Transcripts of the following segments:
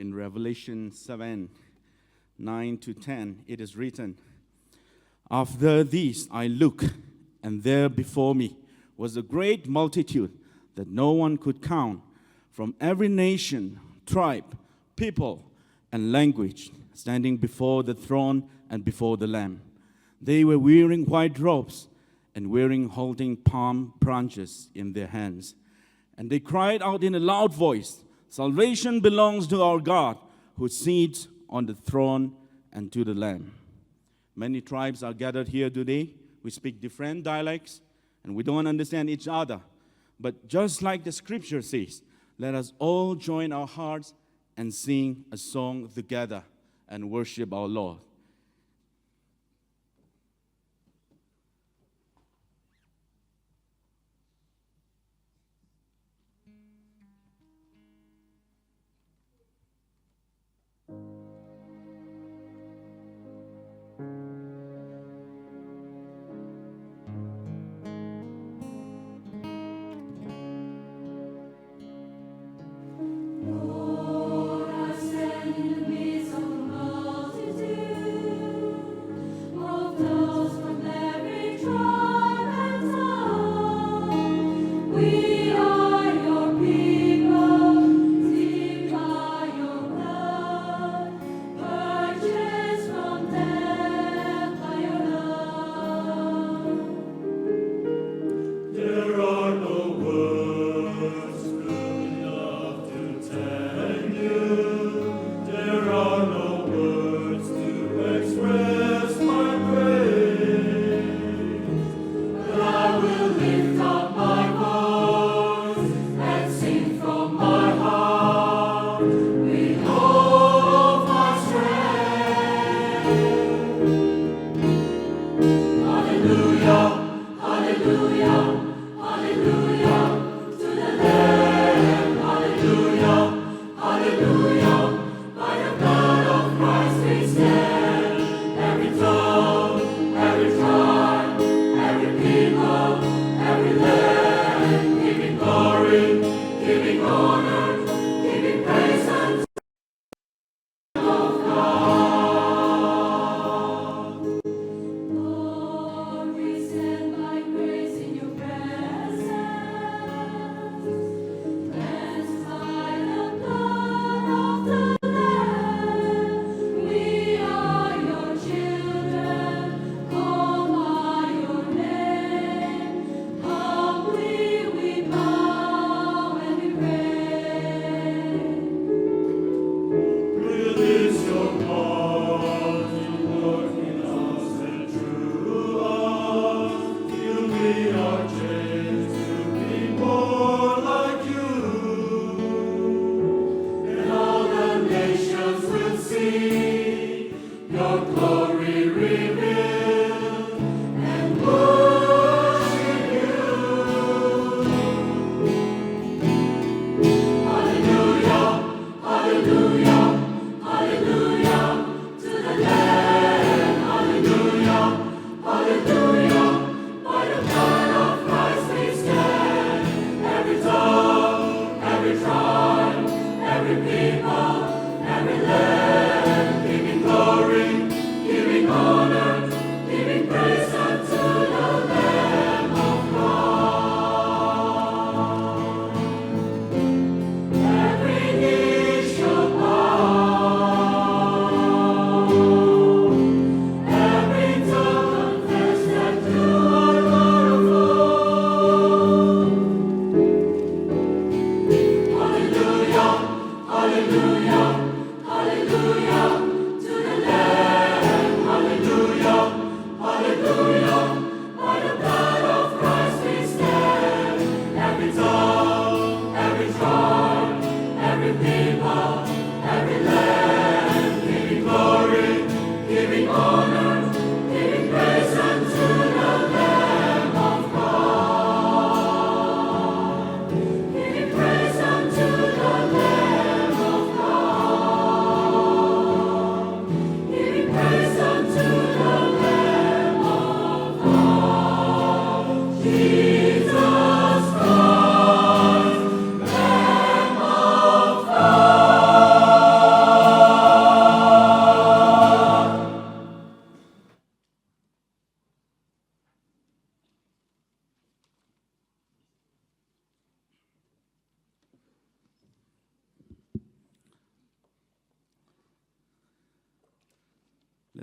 In Revelation 7, 9 to 10, it is written, "After these I looked, and there before me was a great multitude that no one could count, from every nation, tribe, people, and language, standing before the throne and before the Lamb. They were wearing white robes and holding palm branches in their hands. And they cried out in a loud voice, 'Salvation belongs to our God, who sits on the throne and to the Lamb.'" Many tribes are gathered here today. We speak different dialects, and we don't understand each other. But just like the scripture says, let us all join our hearts and sing a song together and worship our Lord. Lord, send me some multitude.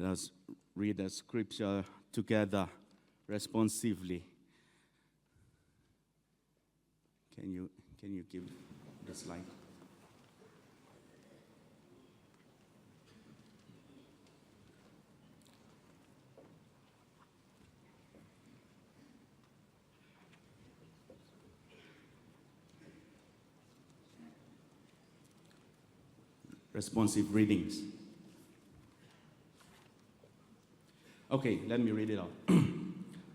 Let us read the scripture together responsively. Can you give the slide? Responsive readings. Okay, let me read it out.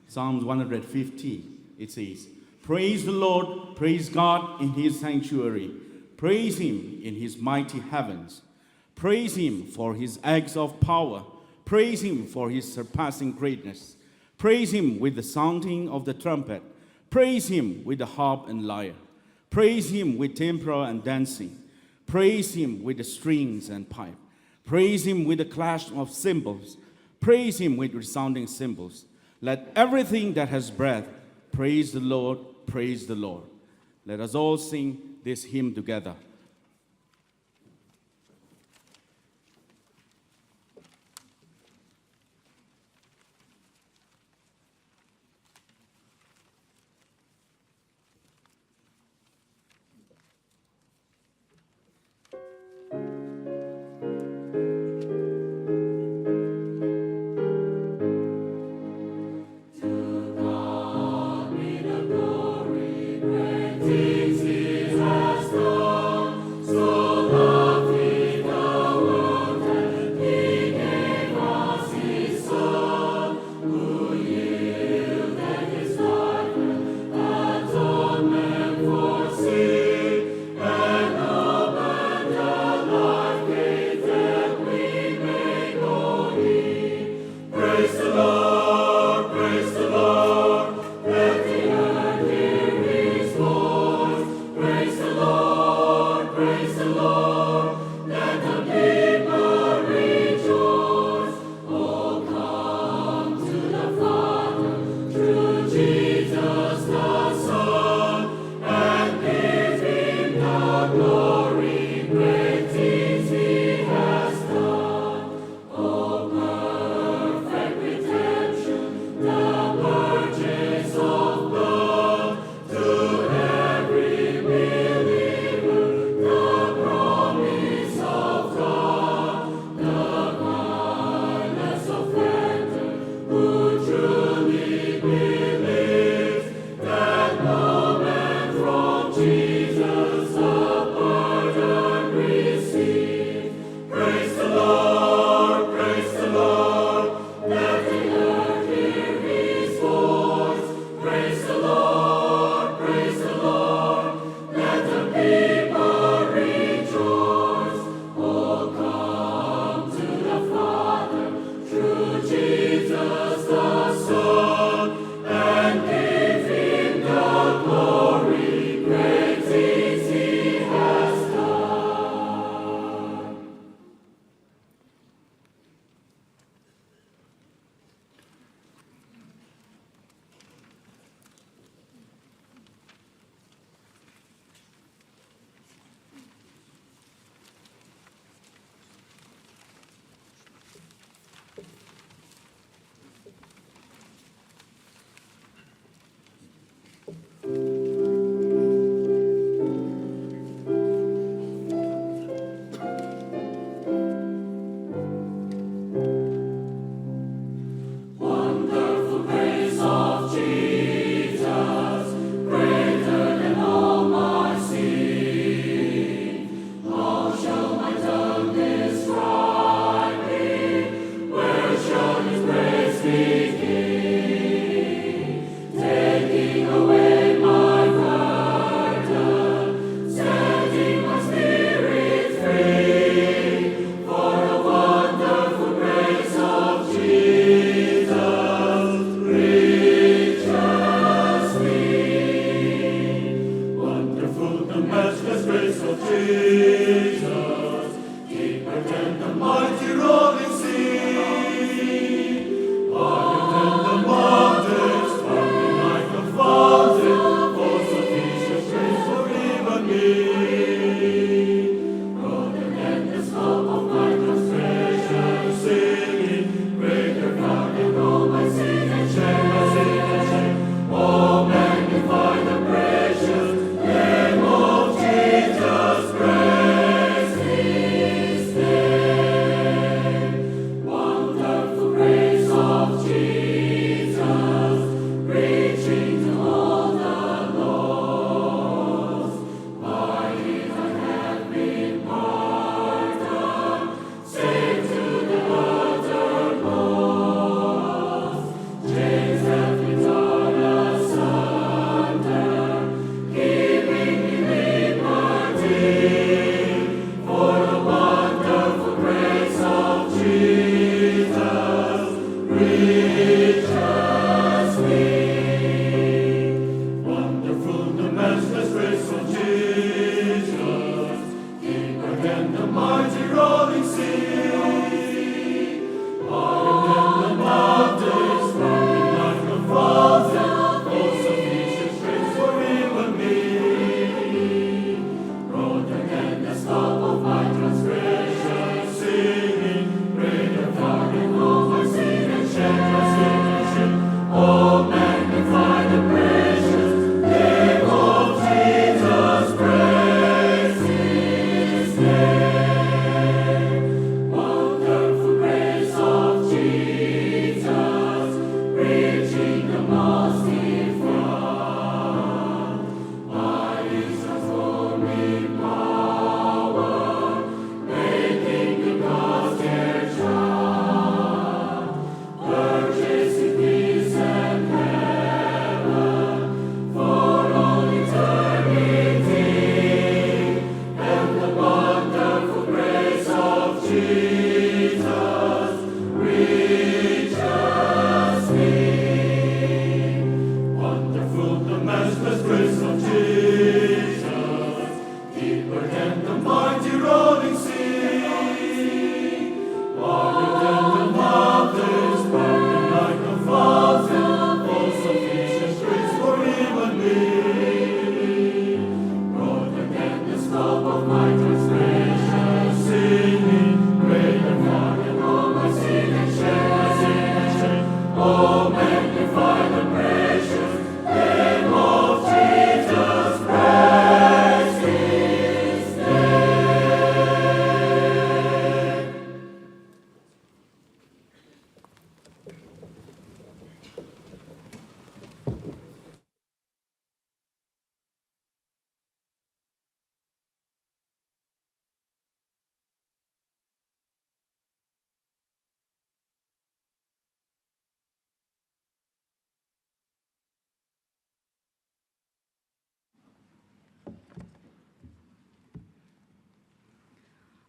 Psalms 150, it says, "Praise the Lord, praise God in his sanctuary. Praise him in his mighty heavens. Praise him for his acts of power. Praise him for his surpassing greatness. Praise him with the sounding of the trumpet. Praise him with the harp and lyre. Praise him with timbrel and dancing. Praise him with the strings and pipe. Praise him with the clash of cymbals. Praise him with resounding cymbals. Let everything that has breath praise the Lord, praise the Lord." Let us all sing this hymn together. Things he has done.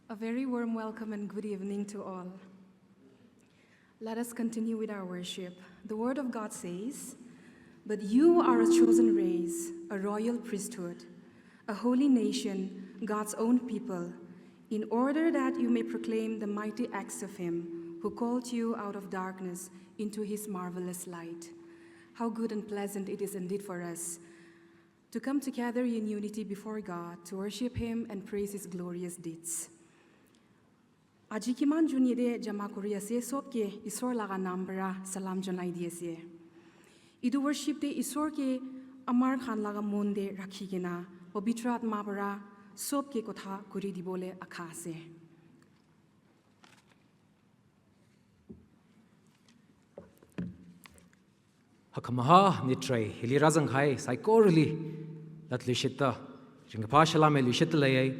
A very warm welcome and good evening to all. Let us continue with our worship. The Word of God says, "But you are a chosen race, a royal priesthood, a holy nation, God's own people, in order that you may proclaim the mighty acts of Him who called you out of darkness into His marvelous light." How good and pleasant it is indeed for us to come together in unity before God, to worship Him and praise His glorious deeds. Ajikiman junide jama Korea se sop ke isor laga nambara salam jonai die se. Idu worship de isor ke amar khan laga monde rakhi gena pabitra atma bara sop ke kotha kuri dibole akha se. Hakamaha nitray hilirazang hai saikorli lat lishita ringpa shalame lishita lay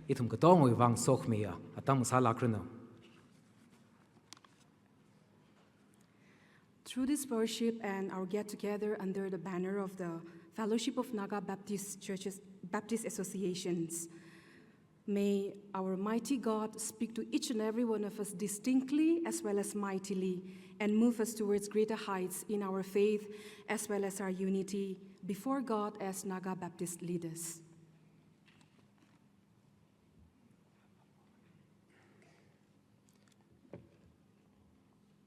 itum katong wang sokhmiya atam salakrino. Through this worship and our get-together under the banner of the Fellowship of NAGA Baptist Churches, Baptist Associations, may our mighty God speak to each and every one of us distinctly as well as mightily and move us towards greater heights in our faith as well as our unity before God as NAGA Baptist leaders.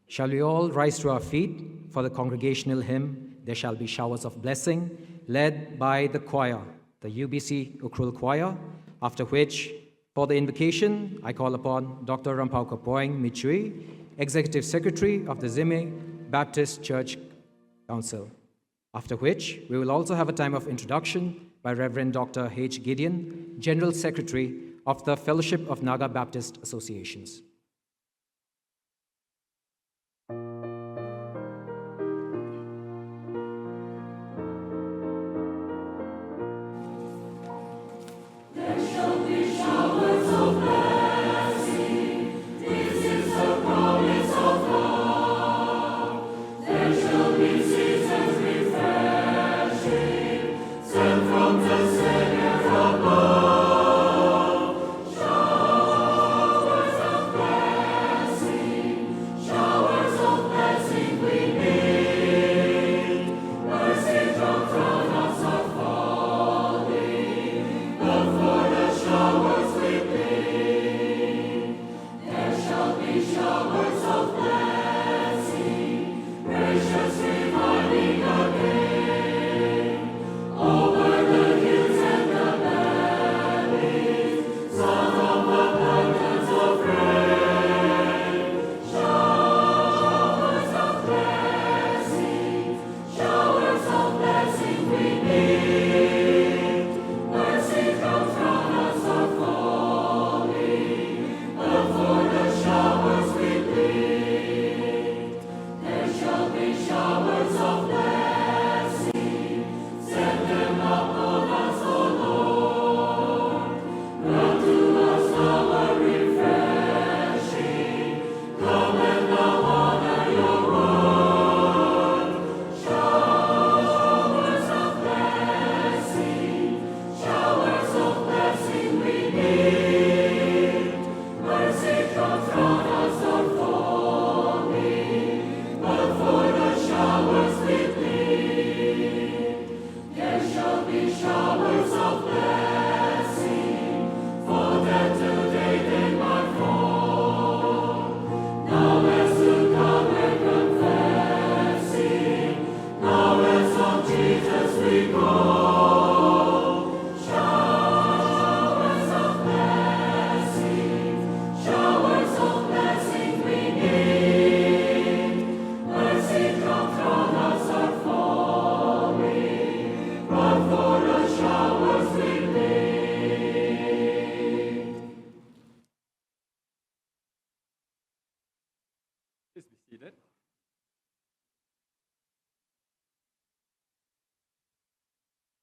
Shall we all rise to our feet for the congregational hymn, "There Shall Be Showers of Blessing," led by the choir, the UBC Ukhrul choir, after which, for the invocation, I call upon Dr. Rampau Kapoing Michui, Executive Secretary of the Zime Baptist Church Council, after which we will also have a time of introduction by Reverend Dr. H. Gideon, General Secretary of the Fellowship of NAGA Baptist Associations. Showers of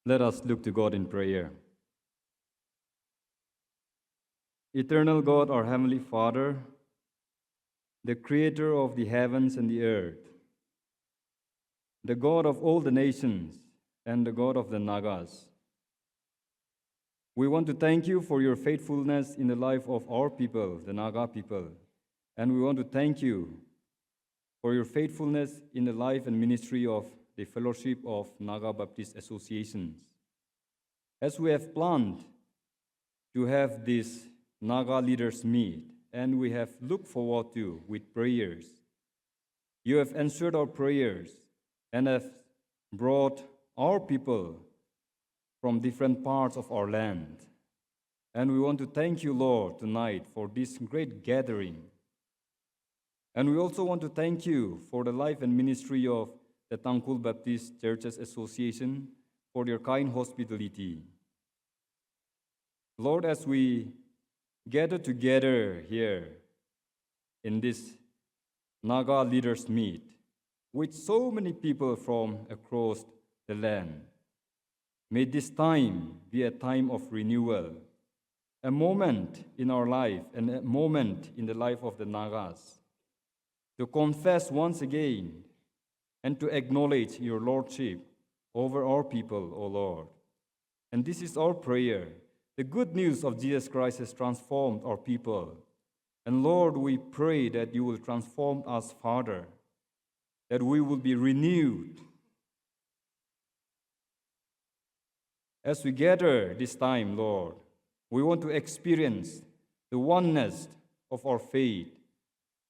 Let us look to God in prayer. Eternal God, our Heavenly Father, the Creator of the heavens and the earth, the God of all the nations and the God of the Nagas, we want to thank you for your faithfulness in the life of our people, the Naga people. And we want to thank you for your faithfulness in the life and ministry of the Fellowship of Naga Baptist Associations. As we have planned to have this Naga leaders meet, and we have looked forward to with prayers, you have answered our prayers and have brought our people from different parts of our land. And we want to thank you, Lord, tonight for this great gathering. And we also want to thank you for the life and ministry of the Tangkhul Baptist Churches Association, for their kind hospitality. Lord, as we gather together here in this Naga leaders meet with so many people from across the land, may this time be a time of renewal, a moment in our life and a moment in the life of the Nagas to confess once again and to acknowledge your lordship over our people, O Lord. And this is our prayer. The good news of Jesus Christ has transformed our people. And Lord, we pray that you will transform us further, that we will be renewed. As we gather this time, Lord, we want to experience the oneness of our faith,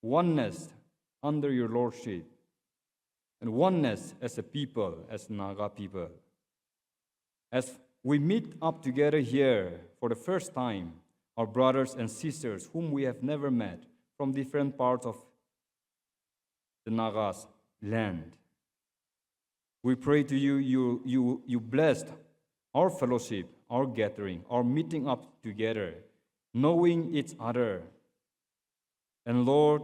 oneness under your lordship, and oneness as a people, as Naga people. As we meet up together here for the first time, our brothers and sisters whom we have never met from different parts of the Naga's land, we pray to you, you blessed our fellowship, our gathering, our meeting up together, knowing each other. And Lord,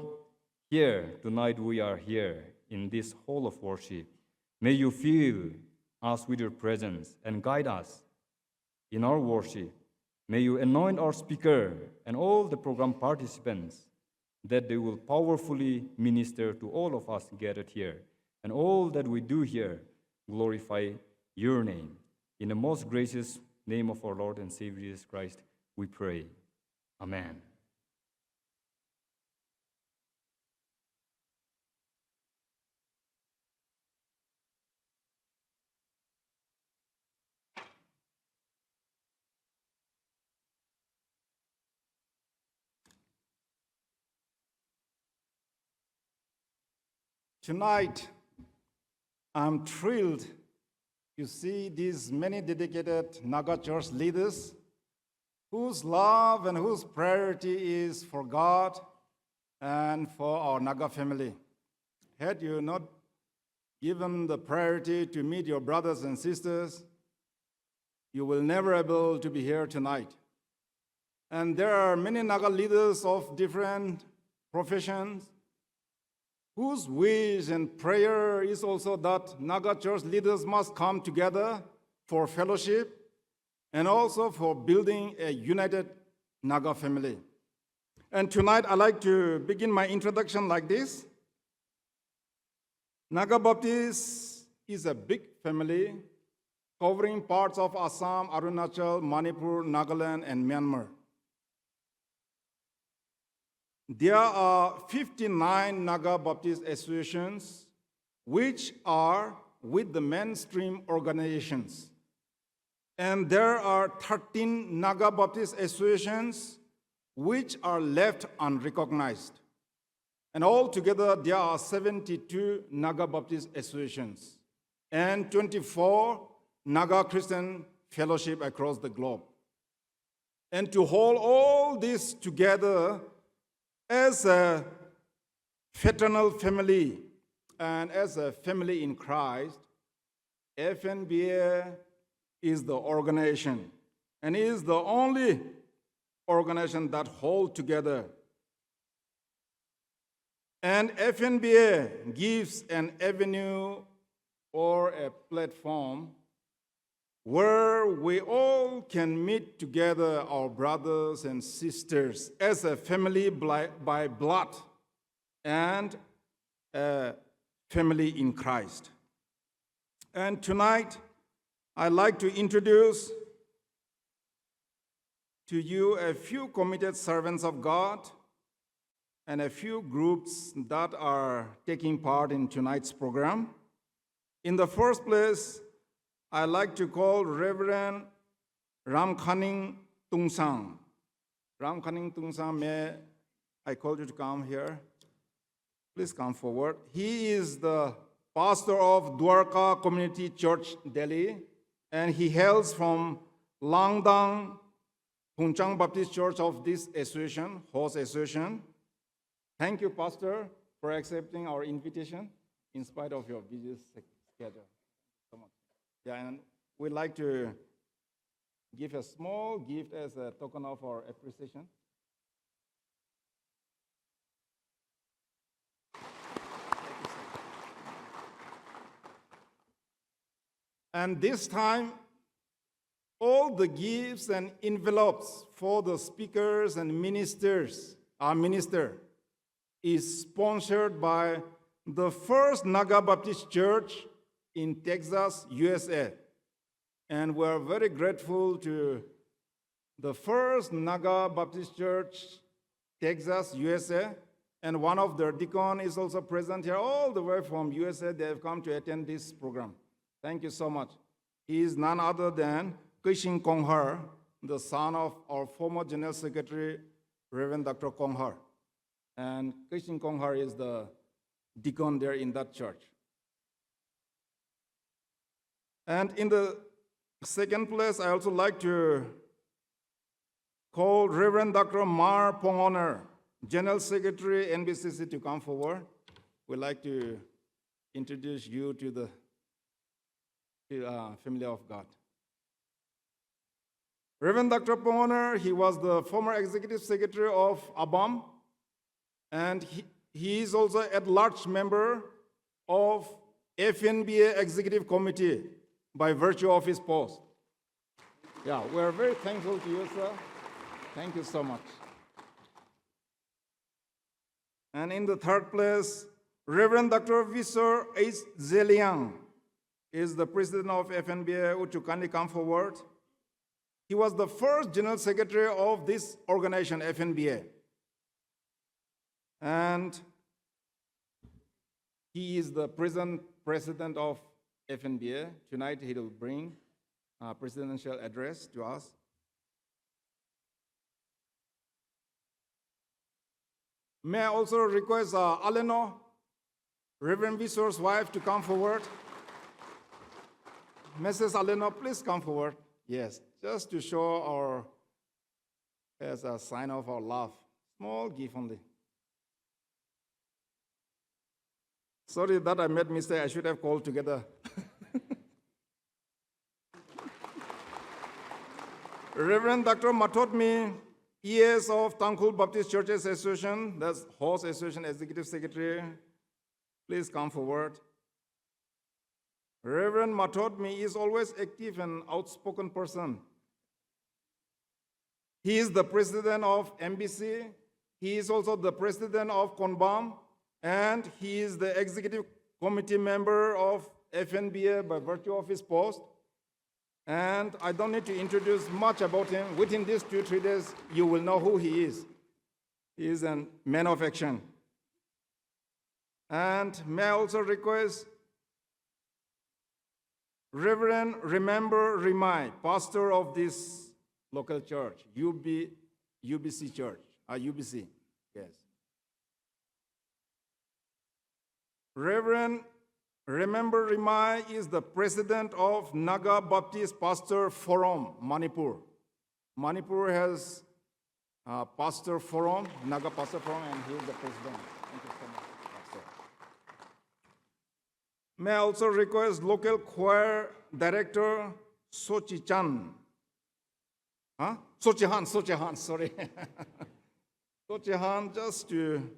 here, tonight we are here in this hall of worship. May you fill us with your presence and guide us in our worship. May you anoint our speaker and all the program participants that they will powerfully minister to all of us gathered here. And all that we do here glorify your name. In the most gracious name of our Lord and Savior Jesus Christ, we pray. Amen. Tonight, I'm thrilled to see these many dedicated Naga church leaders whose love and whose priority is for God and for our Naga family. Had you not given the priority to meet your brothers and sisters, you will never be able to be here tonight. And there are many Naga leaders of different professions whose wish and prayer is also that Naga church leaders must come together for fellowship and also for building a united Naga family. And tonight I'd like to begin my introduction like this. Naga Baptist is a big family covering parts of Assam, Arunachal, Manipur, Nagaland, and Myanmar. There are 59 Naga Baptist associations which are with the mainstream organizations. And there are 13 Naga Baptist associations which are left unrecognized. And altogether, there are 72 Naga Baptist associations and 24 Naga Christian fellowship across the globe. And to hold all this together as a fraternal family and as a family in Christ, FNBA is the organization and is the only organization that holds together. And FNBA gives an avenue or a platform where we all can meet together, our brothers and sisters, as a family by blood and a family in Christ. And tonight, I'd like to introduce to you a few committed servants of God and a few groups that are taking part in tonight's program. In the first place, I'd like to call Reverend Ramkhaning Tungsang. Ramkhaning Tungsang, may I call you to come here? Please come forward. He is the pastor of Dwarka Community Church, Delhi, and he hails from Langdang Punchang Baptist Church of this association, host association. Thank you, Pastor, for accepting our invitation in spite of your busy schedule. So much. Yeah, and we'd like to give a small gift as a token of our appreciation. And this time, all the gifts and envelopes for the speakers and ministers, our minister, is sponsored by the First NAGA Baptist Church in Texas, USA. And we're very grateful to the First NAGA Baptist Church, Texas, USA. And one of their deacon is also present here all the way from USA. They have come to attend this program. Thank you so much. He is none other than Kishin Konghar, the son of our former General Secretary, Reverend Dr. Konghar. And Kishin Konghar is the deacon there in that church. And in the second place, I also like to call Reverend Dr. Mar Pongoner, General Secretary, NBCC, to come forward. We'd like to introduce you to the family of God. Reverend Dr. Pongoner, he was the former Executive Secretary of ABAM, and he is also at-large member of FNBA Executive Committee by virtue of his post. Yeah, we're very thankful to you, sir. Thank you so much. And in the third place, Reverend Dr. Visor H. Zeliang is the president of FNBA. Would you kindly come forward? He was the first general secretary of this organization, FNBA. And he is the present president of FNBA. Tonight he will bring a presidential address to us. May I also request Aleno, Reverend Visor's wife, to come forward. Mrs. Aleno, please come forward. Yes, just to show as a sign of our love. Small gift only. Sorry that I made mistake. I should have called together. Reverend Dr. Matotmi, ES of Tangkhul Baptist Churches Association, that's host association executive secretary. Please come forward. Reverend Matotmi is always active and outspoken person. He is the president of MBC. He is also the president of Konbam, and he is the executive committee member of FNBA by virtue of his post. And I don't need to introduce much about him. Within these 2-3 days, you will know who he is. He is a man of action. And may I also request Reverend Remember Rimai, pastor of this local church, UBC Church, UBC, yes. Reverend Remember Rimai is the president of NAGA Baptist Pastor Forum, Manipur. Manipur has a pastor forum, NAGA Pastor Forum, and he is the president. Thank you so much, Pastor. May I also request local choir director Sochi Chan. Sochi Han, sorry. Sochi Han, just to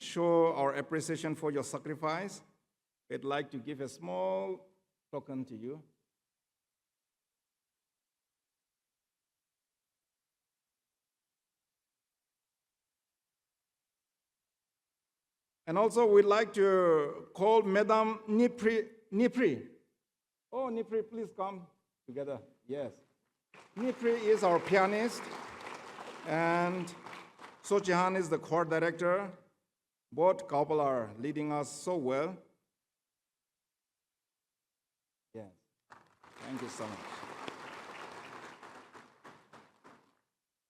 show our appreciation for your sacrifice, I'd like to give a small token to you. And also we'd like to call Madam Nipri. Oh, Nipri, please come together. Yes. Nipri is our pianist, and Sochihan is the choir director. Both couple are leading us so well. Yes. Thank you so much.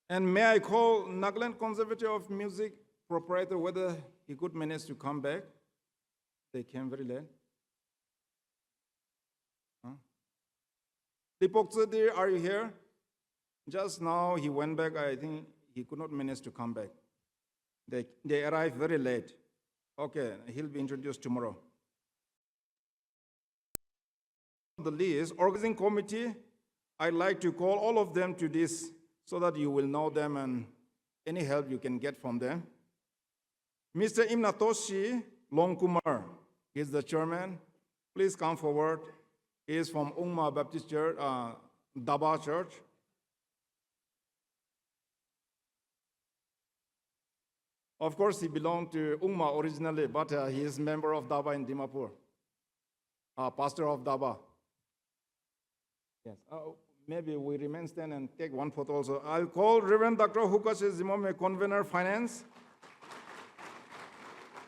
And may I call Nagaland Conservatory of Music proprietor whether he could manage to come back? They came very late. Deepak Chudhary, are you here? Just now he went back. I think he could not manage to come back. They arrived very late. Okay, he'll be introduced tomorrow. The list, organizing committee, I'd like to call all of them to this so that you will know them and any help you can get from them. Mr. Imnatoshi Longkumar is the chairman. Please come forward. He is from Umma Baptist Church, Daba Church. Of course, he belonged to Umma originally, but he is member of Daba in Dimapur, pastor of Daba. Yes. Maybe we remain stand and take one photo also. I'll call Reverend Dr. Hukash Zimome, convener finance,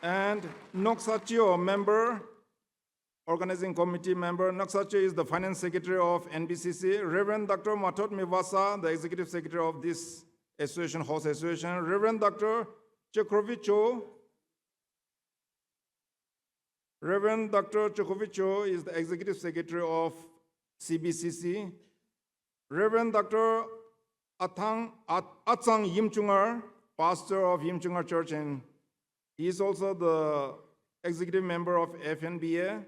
and Noksachio, member, organizing committee member. Noksachio is the finance secretary of NBCC. Reverend Dr. Matot Mivasa, the executive secretary of this association, host association. Reverend Dr. Chekrovicho. Reverend Dr. Chekrovicho is the executive secretary of CBCC. Reverend Dr. Atsang Yimchungar, pastor of Yimchungar Church, and he is also the executive member of FNBA.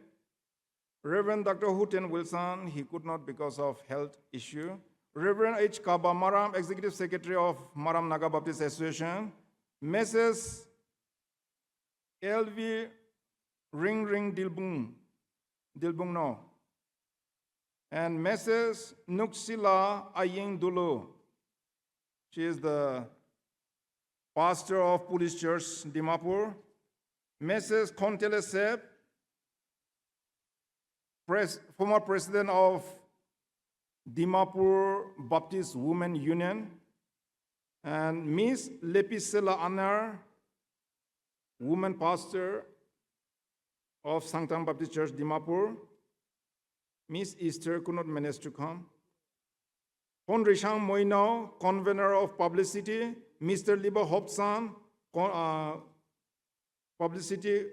Reverend Dr. Huten Wilson, he could not because of health issue. Reverend H. Kaba Maram, executive secretary of Maram Naga Baptist Association. Mrs. LV Ring Dilbung no. And Mrs. Nuksila Aying Dulu. She is the pastor of Police Church, Dimapur. Mrs. Kontele Sep, former president of Dimapur Baptist Women Union. And Miss Lepisela Anar, woman pastor of Sangtang Baptist Church, Dimapur. Miss Easter could not manage to come. Hon Rishang Moino, convener of publicity. Mr. Liba Hobson, publicity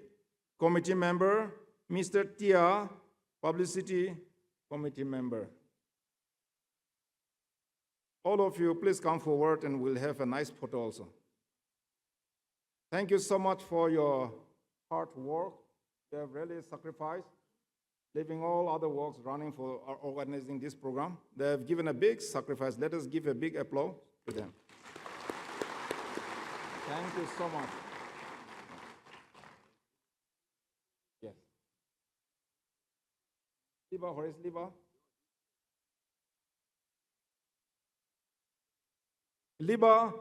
committee member. Mr. Tia, publicity committee member. All of you, please come forward and we'll have a nice photo also. Thank you so much for your hard work. You have really sacrificed, leaving all other works running for organizing this program. They have given a big sacrifice. Let us give a big applause to them. Thank you so much. Yes. Liba, where is Liba? Liba,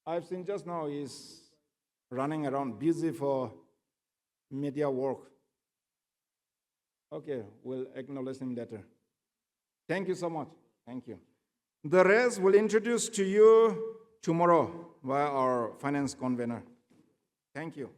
I've seen just now, is running around busy for media work. Okay, we'll acknowledge him later. Thank you so much. Thank you. The rest we'll introduce to you tomorrow by our finance convener. Thank you.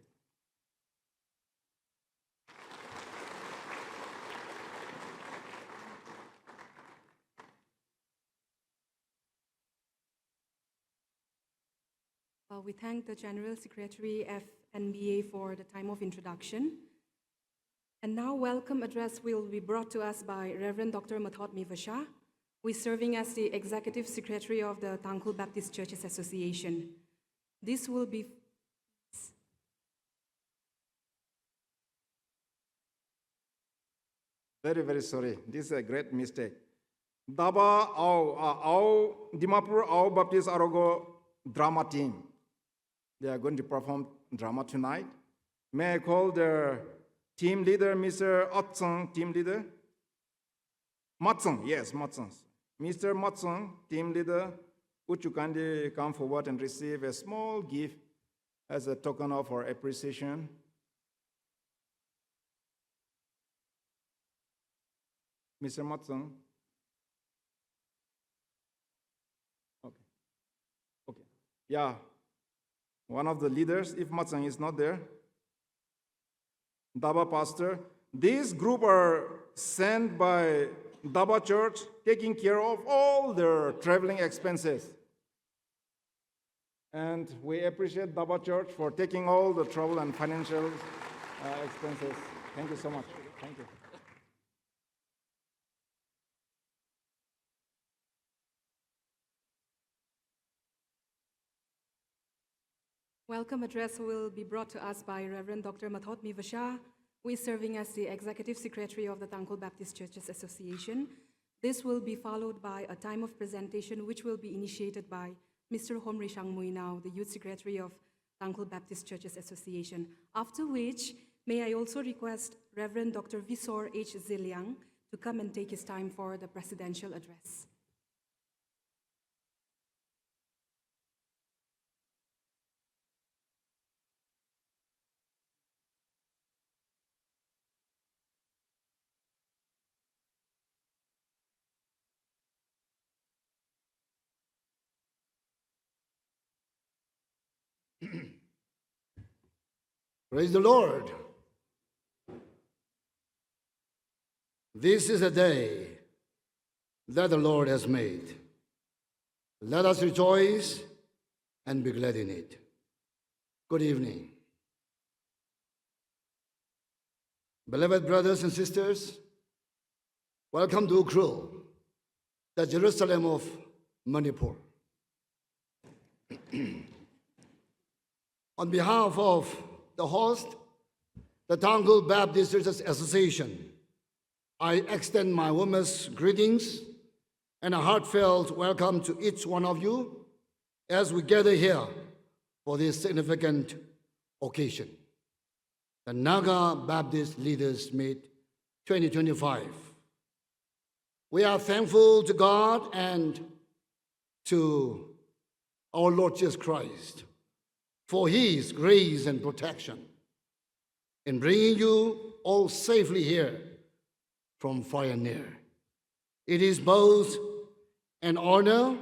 We thank the General Secretary FNBA for the time of introduction. And now welcome address will be brought to us by Reverend Dr. Matot Mivasha, who is serving as the Executive Secretary of the Tangkhul Baptist Churches Association. This will be very, very sorry. This is a great mistake. Daba our Dimapur our Baptist Arogo drama team. They are going to perform drama tonight. May I call the team leader, Mr. Atsang, team leader? Matsang, yes, Matsang. Mr. Matsang, team leader, would you kindly come forward and receive a small gift as a token of our appreciation? Mr. Matsung. Okay. Okay. Yeah. One of the leaders, if Matsung is not there, Daba pastor. These group are sent by Daba Church, taking care of all their traveling expenses. And we appreciate Daba Church for taking all the travel and financial expenses. Thank you so much. Thank you. Welcome address will be brought to us by Reverend Dr. Mathot Mivasha, who is serving as the Executive Secretary of the Tangkhul Baptist Churches Association. This will be followed by a time of presentation which will be initiated by Mr. Homri Shangmuinao, the Youth Secretary of Tangkhul Baptist Churches Association, after which may I also request Reverend Dr. Visor H. Ziliang to come and take his time for the presidential address. Praise the Lord. This is a day that the Lord has made. Let us rejoice and be glad in it. Good evening. Beloved brothers and sisters, welcome to Ukhrul, the Jerusalem of Manipur. On behalf of the host, the Tangkhul Baptist Churches Association, I extend my warmest greetings and a heartfelt welcome to each one of you as we gather here for this significant occasion, the NAGA Baptist Leaders Meet 2025. We are thankful to God and to our Lord Jesus Christ for His grace and protection in bringing you all safely here from far and near. It is both an honor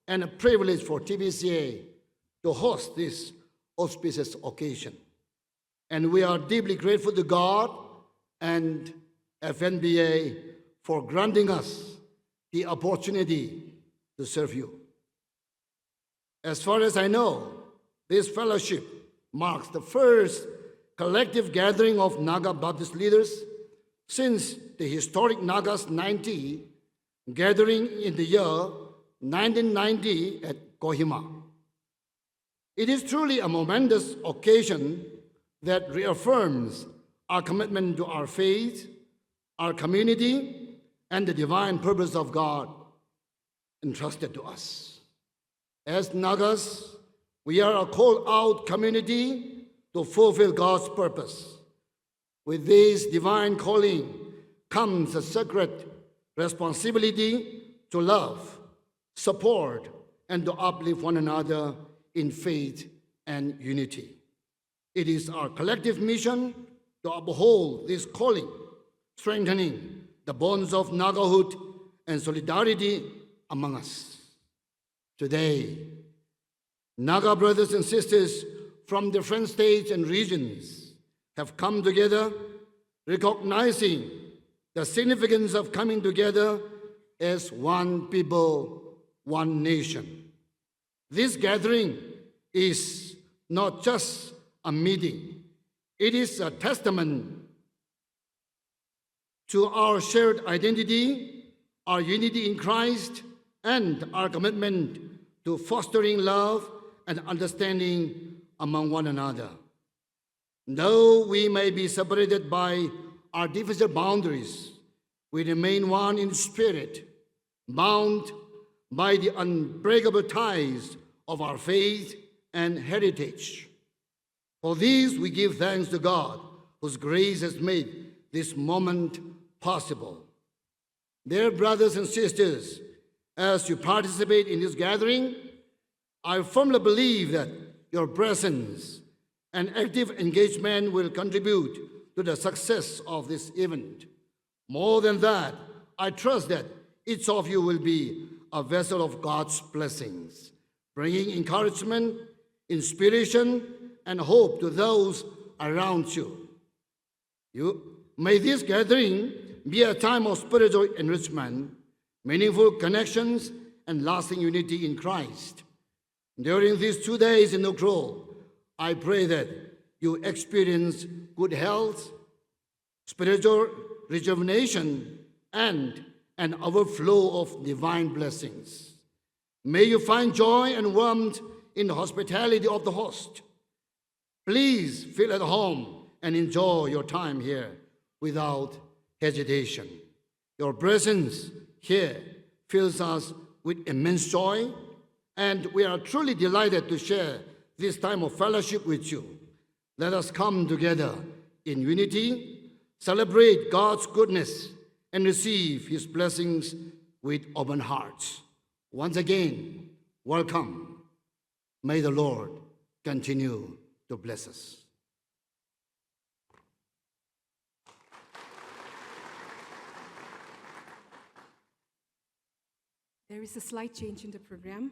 and a privilege for TBCA to host this auspicious occasion. And we are deeply grateful to God and FNBA for granting us the opportunity to serve you. As far as I know, this fellowship marks the first collective gathering of NAGA Baptist leaders since the historic NAGA's 90 gathering in the year 1990 at Kohima. It is truly a momentous occasion that reaffirms our commitment to our faith, our community, and the divine purpose of God entrusted to us. As Nagas, we are a called-out community to fulfill God's purpose. With this divine calling comes a sacred responsibility to love, support, and to uplift one another in faith and unity. It is our collective mission to uphold this calling, strengthening the bonds of Nagahood and solidarity among us. Today, Naga brothers and sisters from different states and regions have come together, recognizing the significance of coming together as one people, one nation. This gathering is not just a meeting. It is a testament to our shared identity, our unity in Christ, and our commitment to fostering love and understanding among one another. Though we may be separated by our different boundaries, we remain one in spirit, bound by the unbreakable ties of our faith and heritage. For this, we give thanks to God, whose grace has made this moment possible. Dear brothers and sisters, as you participate in this gathering, I firmly believe that your presence and active engagement will contribute to the success of this event. More than that, I trust that each of you will be a vessel of God's blessings, bringing encouragement, inspiration, and hope to those around you. May this gathering be a time of spiritual enrichment, meaningful connections, and lasting unity in Christ. During these 2 days in Ukhrul, I pray that you experience good health, spiritual rejuvenation, and an overflow of divine blessings. May you find joy and warmth in the hospitality of the host. Please feel at home and enjoy your time here without hesitation. Your presence here fills us with immense joy, and we are truly delighted to share this time of fellowship with you. Let us come together in unity, celebrate God's goodness, and receive His blessings with open hearts. Once again, welcome. May the Lord continue to bless us. There is a slight change in the program.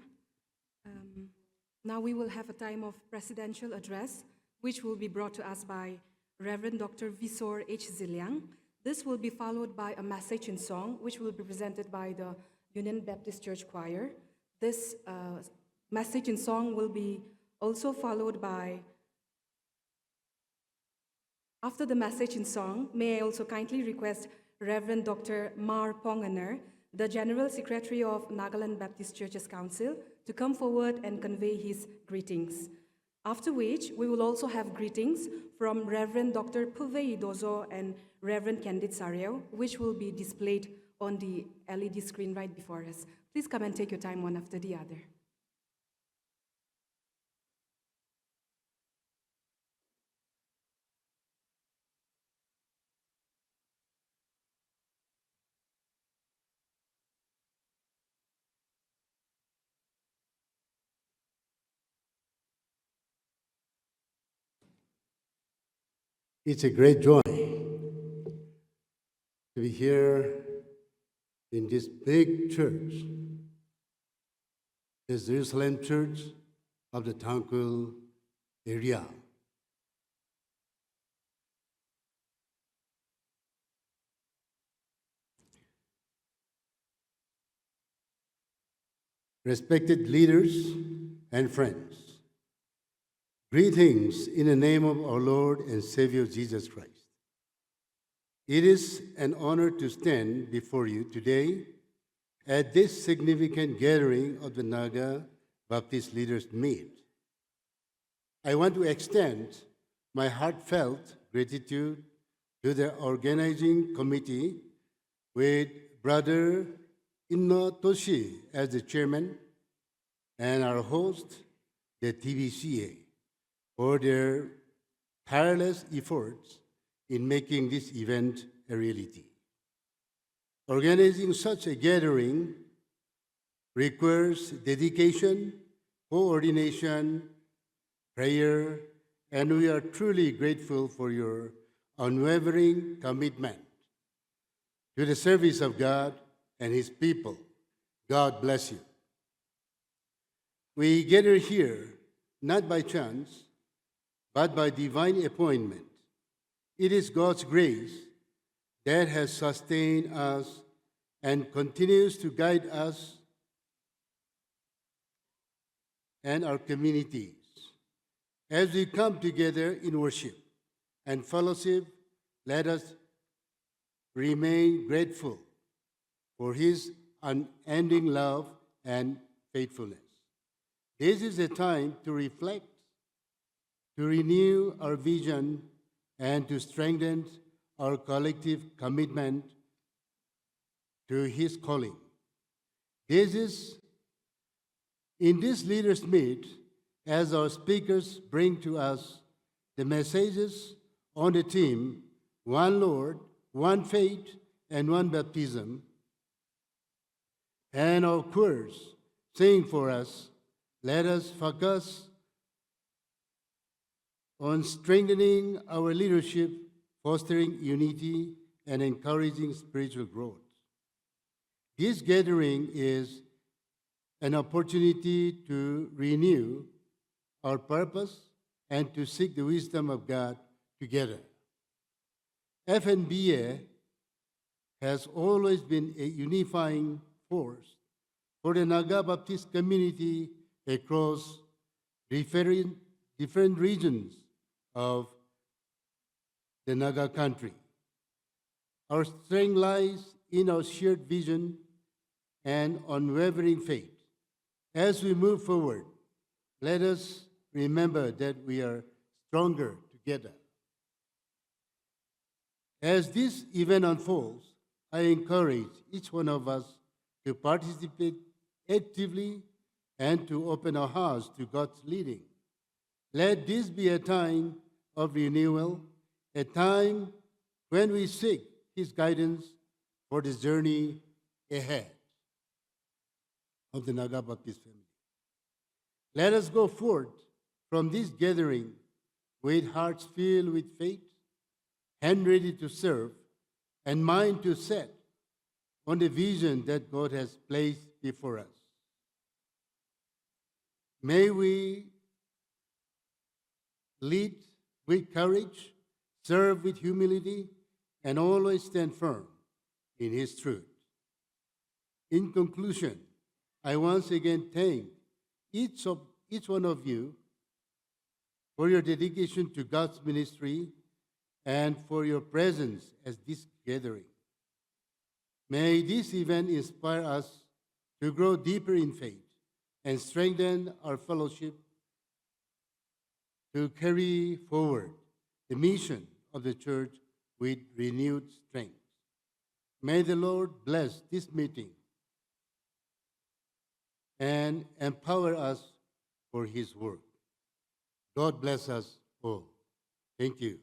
Now we will have a time of presidential address, which will be brought to us by Reverend Dr. Visor H. Ziliang. This will be followed by a message in song, which will be presented by the Union Baptist Church Choir. This message in song will be also followed by, after the message in song, may I also kindly request Reverend Dr. Mar Ponganer, the General Secretary of Nagaland Baptist Churches Council, to come forward and convey his greetings. After which, we will also have greetings from Reverend Dr. Puvei Dozo and Reverend Candid Sario, which will be displayed on the LED screen right before us. Please come and take your time one after the other. It's a great joy to be here in this big church, this Jerusalem Church of the Tangkhul area. Respected leaders and friends, greetings in the name of our Lord and Savior Jesus Christ. It is an honor to stand before you today at this significant gathering of the NAGA Baptist Leaders Meet. I want to extend my heartfelt gratitude to the organizing committee with Brother Inno Toshi as the chairman and our host, the TBCA, for their tireless efforts in making this event a reality. Organizing such a gathering requires dedication, coordination, prayer, and we are truly grateful for your unwavering commitment to the service of God and His people. God bless you. We gather here not by chance, but by divine appointment. It is God's grace that has sustained us and continues to guide us and our communities. As we come together in worship and fellowship, let us remain grateful for His unending love and faithfulness. This is a time to reflect, to renew our vision, and to strengthen our collective commitment to His calling. In this leaders' meet, as our speakers bring to us the messages on the theme, one Lord, one faith, and one baptism, and our choirs sing for us, let us focus on strengthening our leadership, fostering unity, and encouraging spiritual growth. This gathering is an opportunity to renew our purpose and to seek the wisdom of God together. FNBA has always been a unifying force for the Naga Baptist community across different regions of the Naga country. Our strength lies in our shared vision and unwavering faith. As we move forward, let us remember that we are stronger together. As this event unfolds, I encourage each one of us to participate actively and to open our hearts to God's leading. Let this be a time of renewal, a time when we seek His guidance for the journey ahead of the Naga Baptist family. Let us go forth from this gathering with hearts filled with faith, hand ready to serve, and mind to set on the vision that God has placed before us. May we lead with courage, serve with humility, and always stand firm in His truth. In conclusion, I once again thank each one of you for your dedication to God's ministry and for your presence at this gathering. May this event inspire us to grow deeper in faith and strengthen our fellowship to carry forward the mission of the church with renewed strength. May the Lord bless this meeting and empower us for His work. God bless us all. Thank you.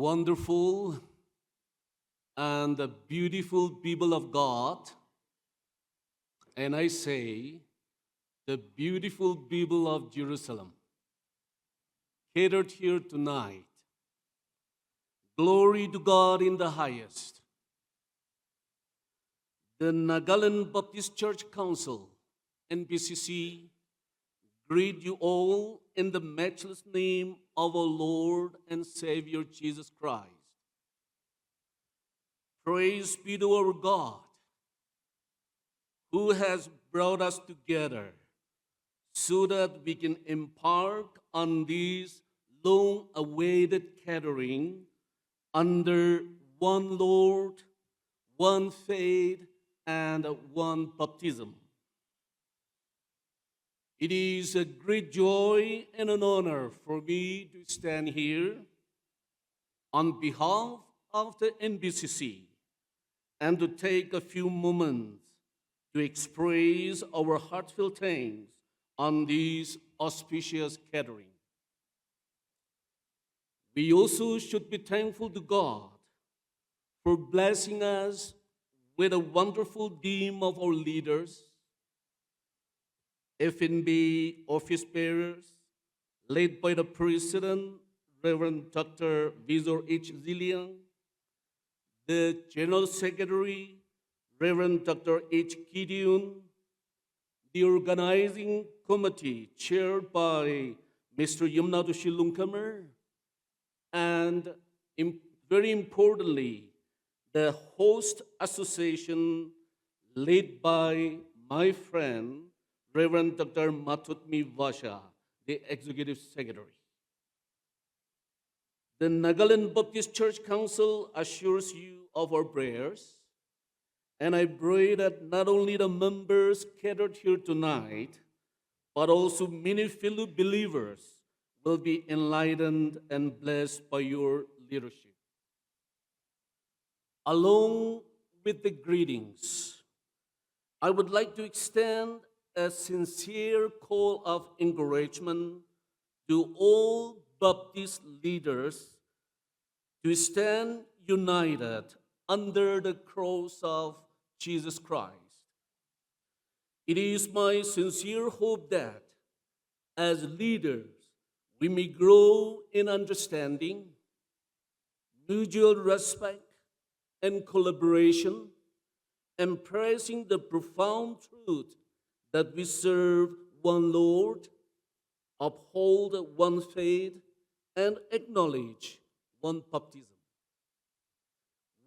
wonderful and beautiful people of God, and I say, the beautiful people of Jerusalem, gathered here tonight. Glory to God in the highest. The Nagaland Baptist Church Council, NBCC, greet you all in the matchless name of our Lord and Savior Jesus Christ. Praise be to our God, who has brought us together so that we can embark on this long-awaited gathering under one Lord, one faith, and one baptism. It is a great joy and an honor for me to stand here on behalf of the NBCC and to take a few moments to express our heartfelt thanks on this auspicious gathering. We also should be thankful to God for blessing us with a wonderful team of our leaders, FNB office bearers, led by the President, Reverend Dr. Vizor H. Ziliang, the General Secretary, Reverend Dr. H. Gideon, the organizing committee chaired by Mr. Yamnatu Shilungkamer, and very importantly, the host association led by my friend, Reverend Dr. Matutmi Vasha, the executive secretary. The Nagaland Baptist Church Council assures you of our prayers, and I pray that not only the members gathered here tonight, but also many fellow believers will be enlightened and blessed by your leadership. Along with the greetings, I would like to extend a sincere call of encouragement to all Baptist leaders to stand united under the cross of Jesus Christ. It is my sincere hope that as leaders, we may grow in understanding, mutual respect, and collaboration, embracing the profound truth that we serve one Lord, uphold one faith, and acknowledge one baptism.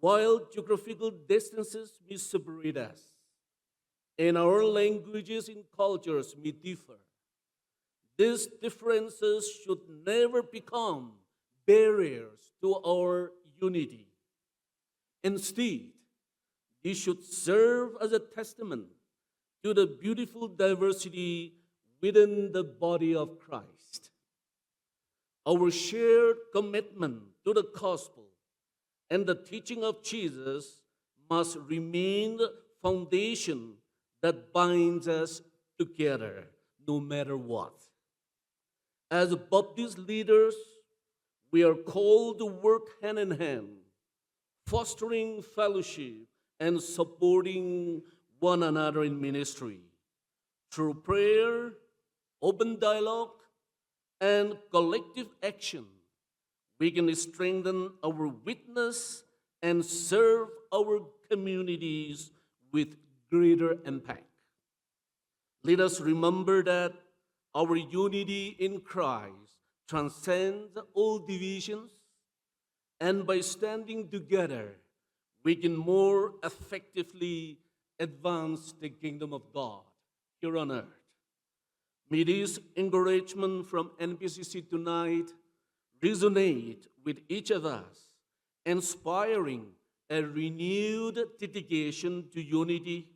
While geographical distances may separate us, and our languages and cultures may differ, these differences should never become barriers to our unity. Instead, they should serve as a testament to the beautiful diversity within the body of Christ. Our shared commitment to the gospel and the teaching of Jesus must remain the foundation that binds us together no matter what. As Baptist leaders, we are called to work hand in hand, fostering fellowship and supporting one another in ministry. Through prayer, open dialogue, and collective action, we can strengthen our witness and serve our communities with greater impact. Let us remember that our unity in Christ transcends all divisions, and by standing together, we can more effectively advance the kingdom of God here on earth. May this encouragement from NBCC tonight resonate with each of us, inspiring a renewed dedication to unity,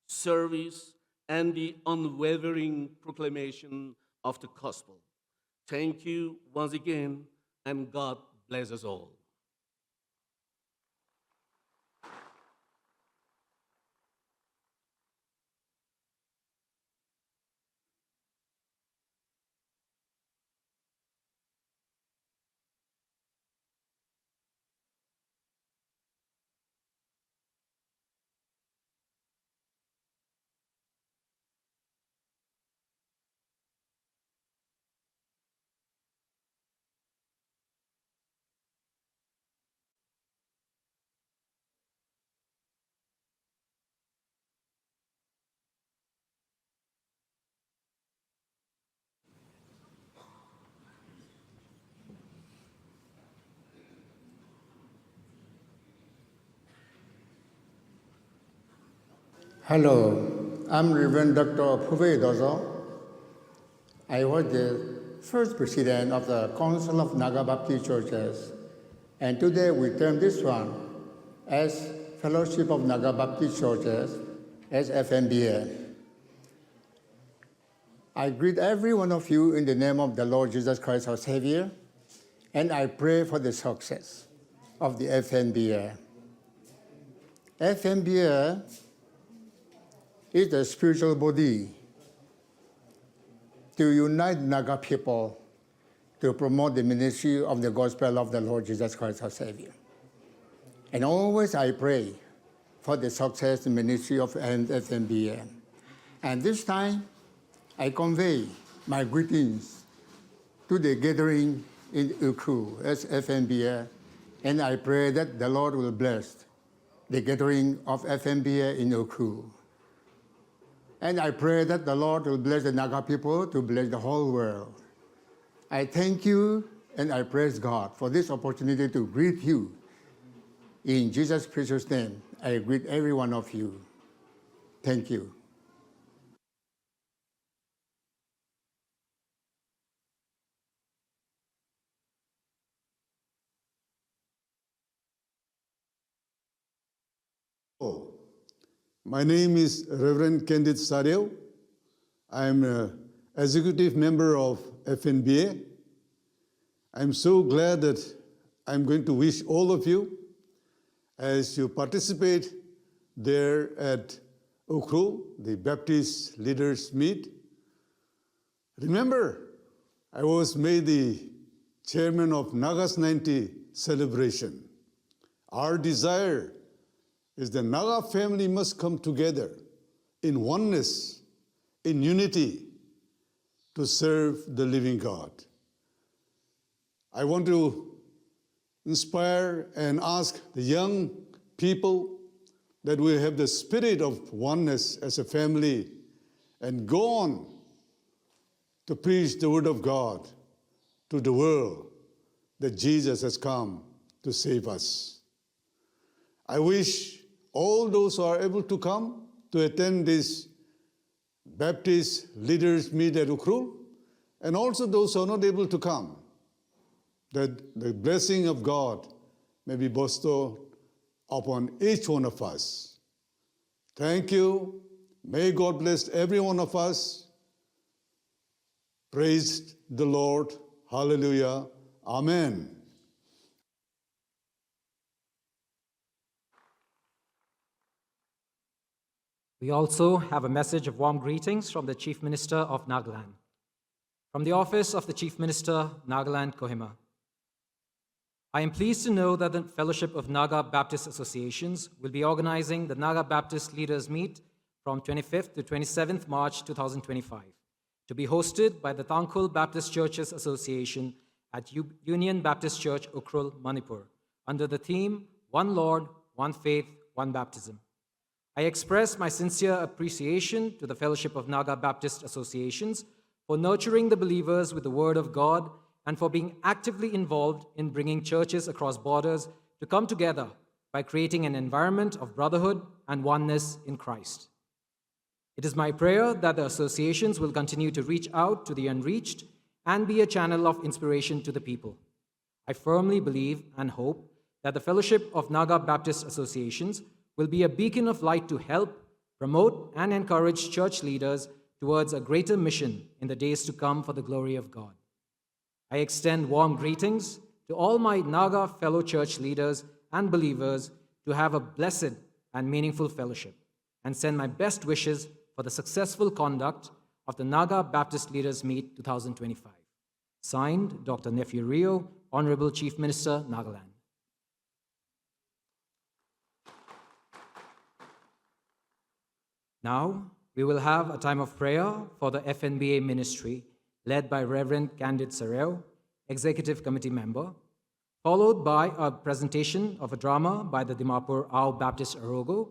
service, and the unwavering proclamation of the gospel. Thank you once again, and God bless us all. Hello, I'm Reverend Dr. Phube Dozo. I was the first president of the Council of Naga Baptist Churches, and today we term this one as Fellowship of Naga Baptist Churches, as FNBA. I greet every one of you in the name of the Lord Jesus Christ, our Savior, and I pray for the success of the FNBA. FNBA is the spiritual body to unite Naga people to promote the ministry of the gospel of the Lord Jesus Christ, our Savior. And always I pray for the success and ministry of FNBA. And this time, I convey my greetings to the gathering in Ukhrul as FNBA, and I pray that the Lord will bless the gathering of FNBA in Ukhrul. And I pray that the Lord will bless the Naga people to bless the whole world. I thank you and I praise God for this opportunity to greet you. In Jesus' precious name, I greet every one of you. Thank you. My name is Reverend Kendit Sarew. I am an executive member of FNBA. I'm so glad that I'm going to wish all of you, as you participate there at Ukhrul, the Baptist Leaders Meet. Remember, I was made the chairman of Naga's 90 celebration. Our desire is the Naga family must come together in oneness, in unity, to serve the living God. I want to inspire and ask the young people that we have the spirit of oneness as a family and go on to preach the word of God to the world that Jesus has come to save us. I wish all those who are able to come to attend this Baptist Leaders Meet at Ukhrul, and also those who are not able to come, that the blessing of God may be bestowed upon each one of us. Thank you. May God bless every one of us. Praise the Lord. Hallelujah. Amen. We also have a message of warm greetings from the Chief Minister of Nagaland. From the Office of the Chief Minister, Nagaland, Kohima. I am pleased to know that the Fellowship of Naga Baptist Associations will be organizing the Naga Baptist Leaders Meet from 25th to 27th March 2025, to be hosted by the Tangkhul Baptist Churches Association at Union Baptist Church, Ukhrul, Manipur, under the theme, One Lord, One Faith, One Baptism. I express my sincere appreciation to the Fellowship of Naga Baptist Associations for nurturing the believers with the Word of God and for being actively involved in bringing churches across borders to come together by creating an environment of brotherhood and oneness in Christ. It is my prayer that the associations will continue to reach out to the unreached and be a channel of inspiration to the people. I firmly believe and hope that the Fellowship of Naga Baptist Associations will be a beacon of light to help, promote, and encourage church leaders towards a greater mission in the days to come for the glory of God. I extend warm greetings to all my Naga fellow church leaders and believers to have a blessed and meaningful fellowship, and send my best wishes for the successful conduct of the Naga Baptist Leaders Meet 2025. Signed, Dr. Nephew Rio, Honorable Chief Minister, Nagaland. Now, we will have a time of prayer for the FNBA ministry, led by Reverend Candid Sarew, Executive Committee member, followed by a presentation of a drama by the Dimapur Ao Baptist Arogo,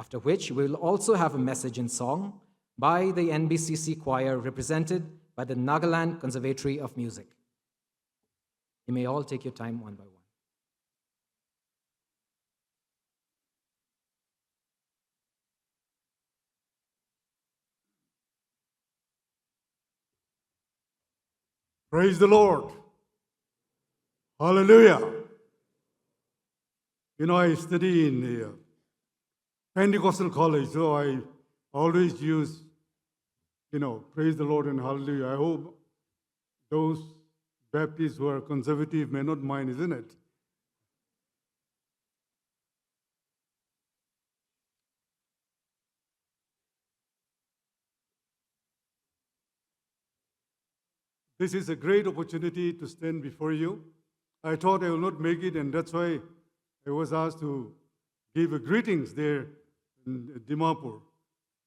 after which we will also have a message in song by the NBCC choir represented by the Nagaland Conservatory of Music. You may all take your time one by one. Praise the Lord. Hallelujah. You know, I study in the Pentecostal college, so I always use, praise the Lord and hallelujah. I hope those Baptists who are conservative may not mind, isn't it? This is a great opportunity to stand before you. I thought I will not make it, and that's why I was asked to give a greetings there in Dimapur.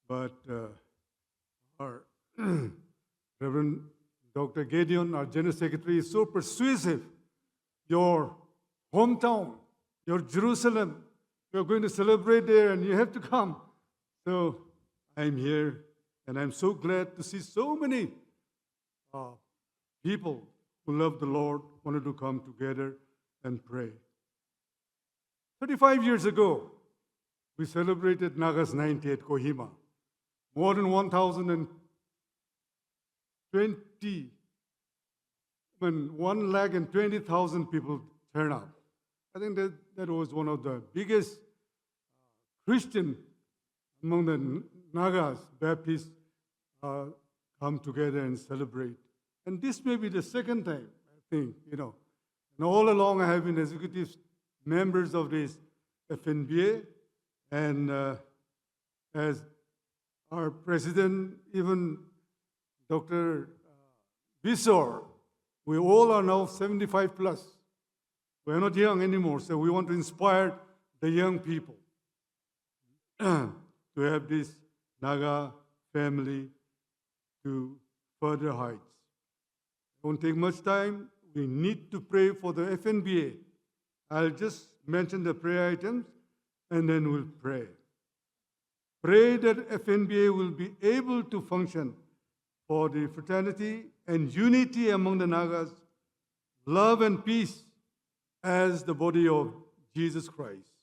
But our Reverend Dr. Gideon, our General Secretary, is so persuasive. Your hometown, your Jerusalem, you're going to celebrate there and you have to come. So I'm here, and I'm so glad to see so many people who love the Lord wanted to come together and pray. 35 years ago, we celebrated NAGA's 90 at Kohima. More than 120,000 people turned up. I think that was one of the biggest Christian among the Nagas, Baptists, come together and celebrate. And this may be the second time, I think, And all along I have been executive members of this FNBA, and as our president, even Dr. Bisor, we all are now 75 plus. We are not young anymore, so we want to inspire the young people to have this Naga family to further heights. Won't take much time. We need to pray for the FNBA. I'll just mention the prayer items and then we'll pray. Pray that FNBA will be able to function for the fraternity and unity among the Nagas, love and peace as the body of Jesus Christ.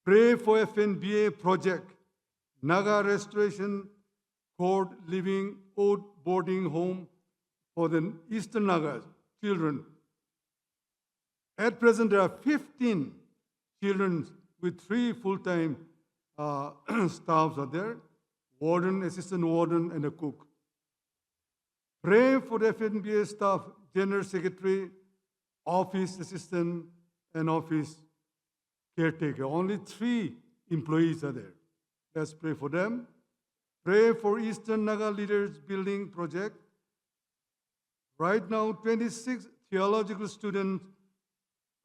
Pray for FNBA project, Naga Restoration Court Living Old Boarding Home for the Eastern Nagas children. At present, there are 15 children with 3 full-time staffs are there, warden, assistant warden, and a cook. Pray for the FNBA staff, general secretary, office assistant, and office caretaker. Only 3 employees are there. Let's pray for them. Pray for Eastern Naga Leaders Building Project. Right now, 26 theological students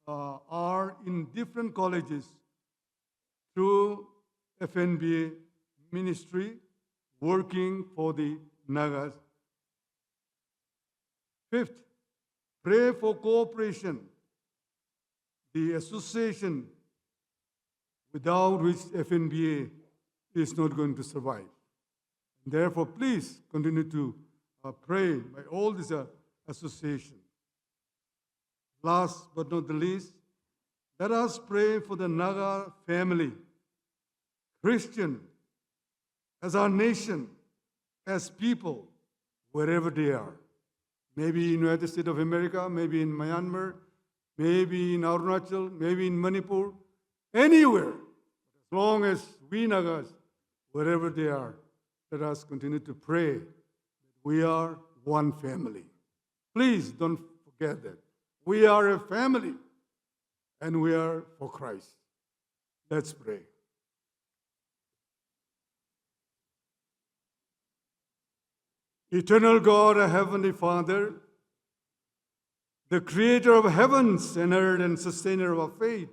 are in different colleges through FNBA ministry, working for the Nagas. 5th, pray for cooperation, the association without which FNBA is not going to survive. Therefore, please continue to pray by all these associations. Last but not the least, let us pray for the Naga family, Christian, as our nation, as people, wherever they are. Maybe in the United States of America, maybe in Myanmar, maybe in Arunachal, maybe in Manipur, anywhere. As long as we Nagas, wherever they are, let us continue to pray that we are one family. Please don't forget that. We are a family, and we are for Christ. Let's pray. Eternal God, our Heavenly Father, the creator of heavens and earth and sustainer of our faith,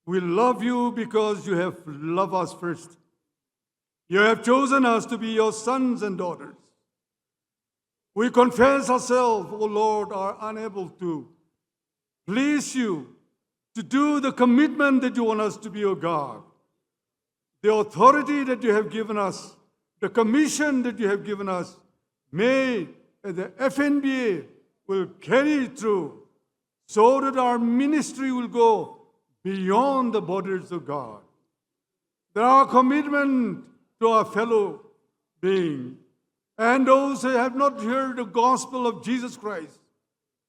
we love you because you have loved us first. You have chosen us to be your sons and daughters. We confess ourselves, O Lord, are unable to please you, to do the commitment that you want us to be, O God. The authority that you have given us, the commission that you have given us, may the FNBA will carry it through so that our ministry will go beyond the borders of God. That our commitment to our fellow being and those who have not heard the gospel of Jesus Christ.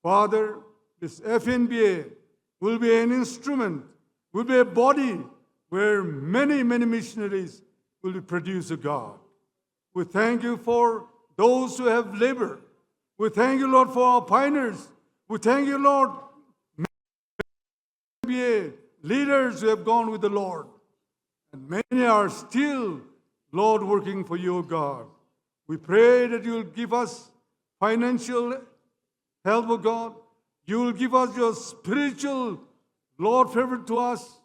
Father, this FNBA will be an instrument, will be a body where many, many missionaries will be produced, O God. We thank you for those who have labored. We thank you, Lord, for our pioneers. We thank you, Lord, FNBA leaders who have gone with the Lord. And many are still, Lord, working for you, O God. We pray that you will give us financial help, O God. You will give us your spiritual, Lord, favor to us,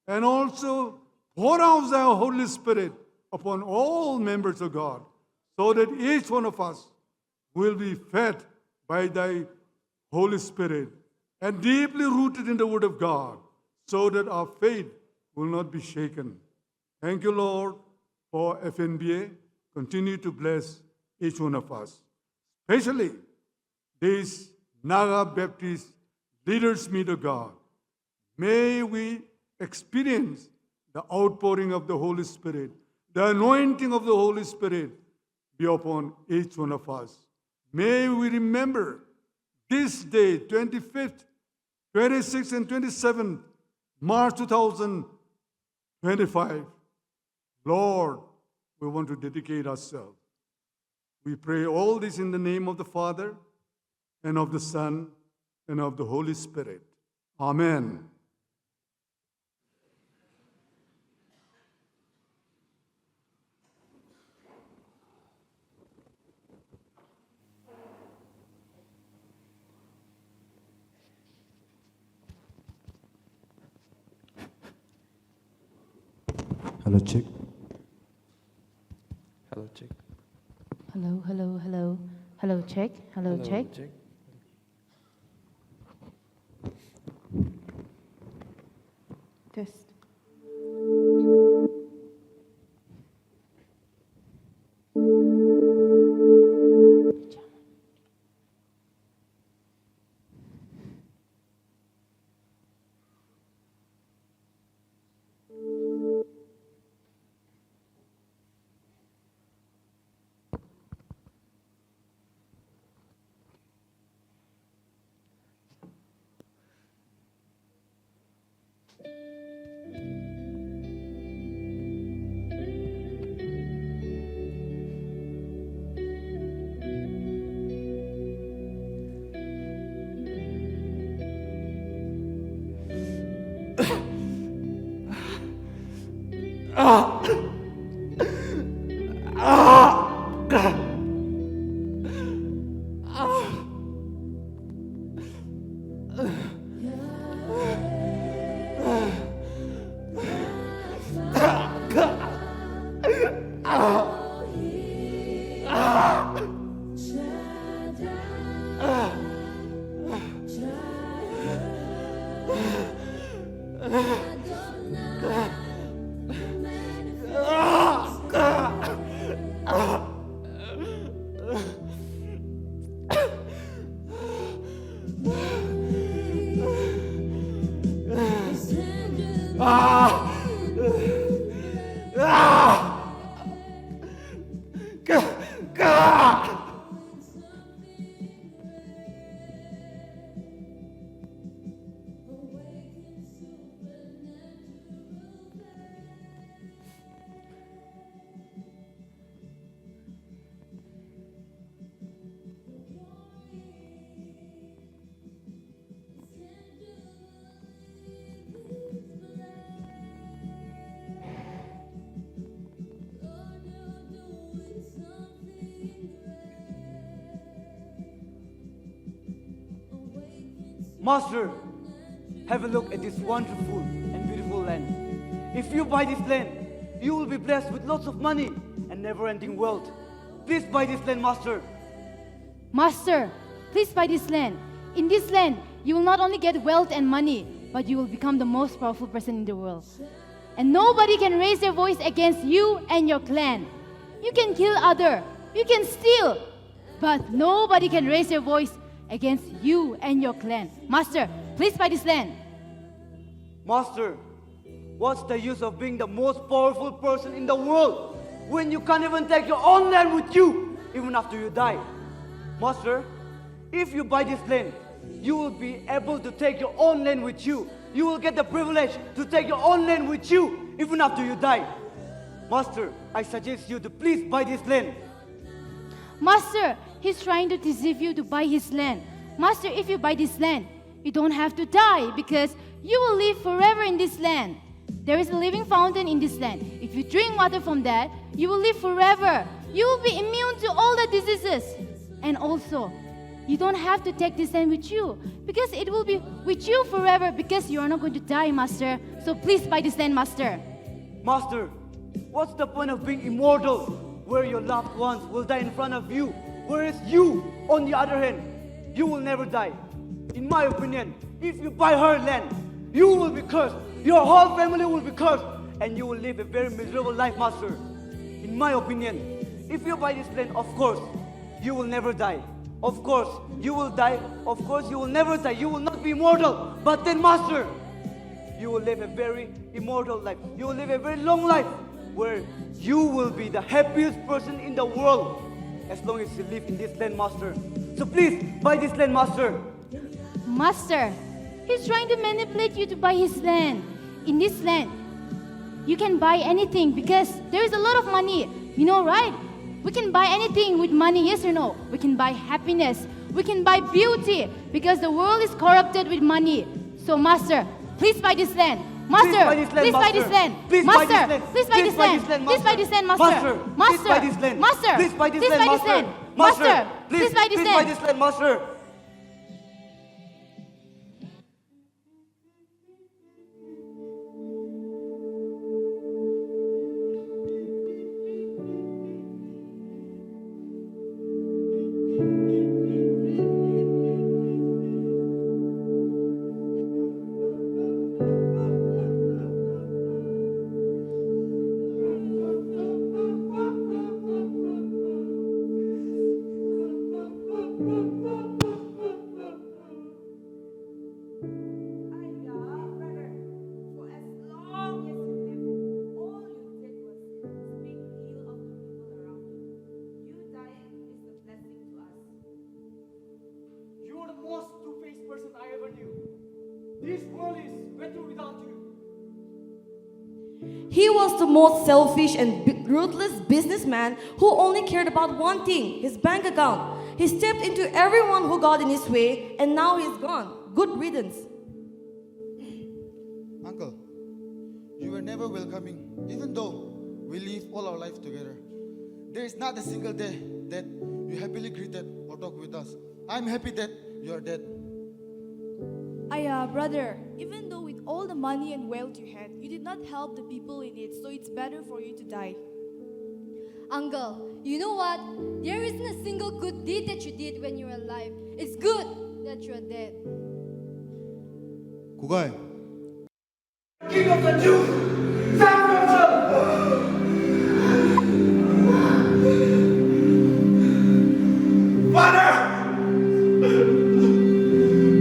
and also pour out thy Holy Spirit upon all members of God, so that each one of us will be fed by thy Holy Spirit and deeply rooted in the Word of God, so that our faith will not be shaken. Thank you, Lord, for FNBA. Continue to bless each one of us, especially these NAGA Baptist leaders meet of God. May we experience the outpouring of the Holy Spirit, the anointing of the Holy Spirit be upon each one of us. May we remember this day, 25th, 26th, and 27th, March 2025. Lord, we want to dedicate ourselves. We pray all this in the name of the Father, and of the Son, and of the Holy Spirit. Amen. Hello, check. Hello, check. Hello, hello, hello. Hello, check. Hello, check. Test. Master, have a look at this wonderful and beautiful land. If you buy this land, you will be blessed with lots of money and never-ending wealth. Please buy this land, Master. Master, please buy this land. In this land, you will not only get wealth and money, but you will become the most powerful person in the world. And nobody can raise their voice against you and your clan. You can kill others, you can steal, but nobody can raise their voice against you and your clan. Master, please buy this land. Master, what's the use of being the most powerful person in the world when you can't even take your own land with you? even after you die. Master, if you buy this land, you will be able to take your own land with you. You will get the privilege to take your own land with you even after you die. Master, I suggest you to please buy this land. Master, he's trying to deceive you to buy his land. Master, if you buy this land, you don't have to die because you will live forever in this land. There is a living fountain in this land. If you drink water from that, you will live forever. You will be immune to all the diseases. And also, you don't have to take this land with you because it will be with you forever because you are not going to die, Master. So please buy this land, Master. Master, what's the point of being immortal where your loved ones will die in front of you, whereas you, on the other hand, you will never die? In my opinion, if you buy her land, you will be cursed. Your whole family will be cursed, and you will live a very miserable life, Master. In my opinion, if you buy this land, of course, you will never die. Of course, you will die. Of course, you will never die. You will not be immortal. But then, Master, you will live a very immortal life. You will live a very long life where you will be the happiest person in the world as long as you live in this land, Master. So please, buy this land, Master. Master, he's trying to manipulate you to buy his land. In this land, you can buy anything because there is a lot of money. You know, right? We can buy anything with money, yes or no? We can buy happiness. We can buy beauty because the world is corrupted with money. So, Master, please buy this land. Master, please buy this land. Master, please buy this land. Please buy this land, Master. Master, Master, please buy this please land, buy this land. Master. Master, please buy this Please buy land. this land, Master. He was the most selfish and ruthless businessman who only cared about one thing, his bank account. He stepped into everyone who got in his way, and now he's gone. Good riddance. Uncle, you were never welcoming, even though we live all our life together. There is not a single day that you happily greeted or talked with us. I'm happy that you are dead. Brother, even though with all the money and wealth you had, you did not help the people in need, so it's better for you to die. Uncle, you know what? There isn't a single good deed that you did when you were alive. It's good that you are dead. 구갈. King of the Jews, sacrifice! Father,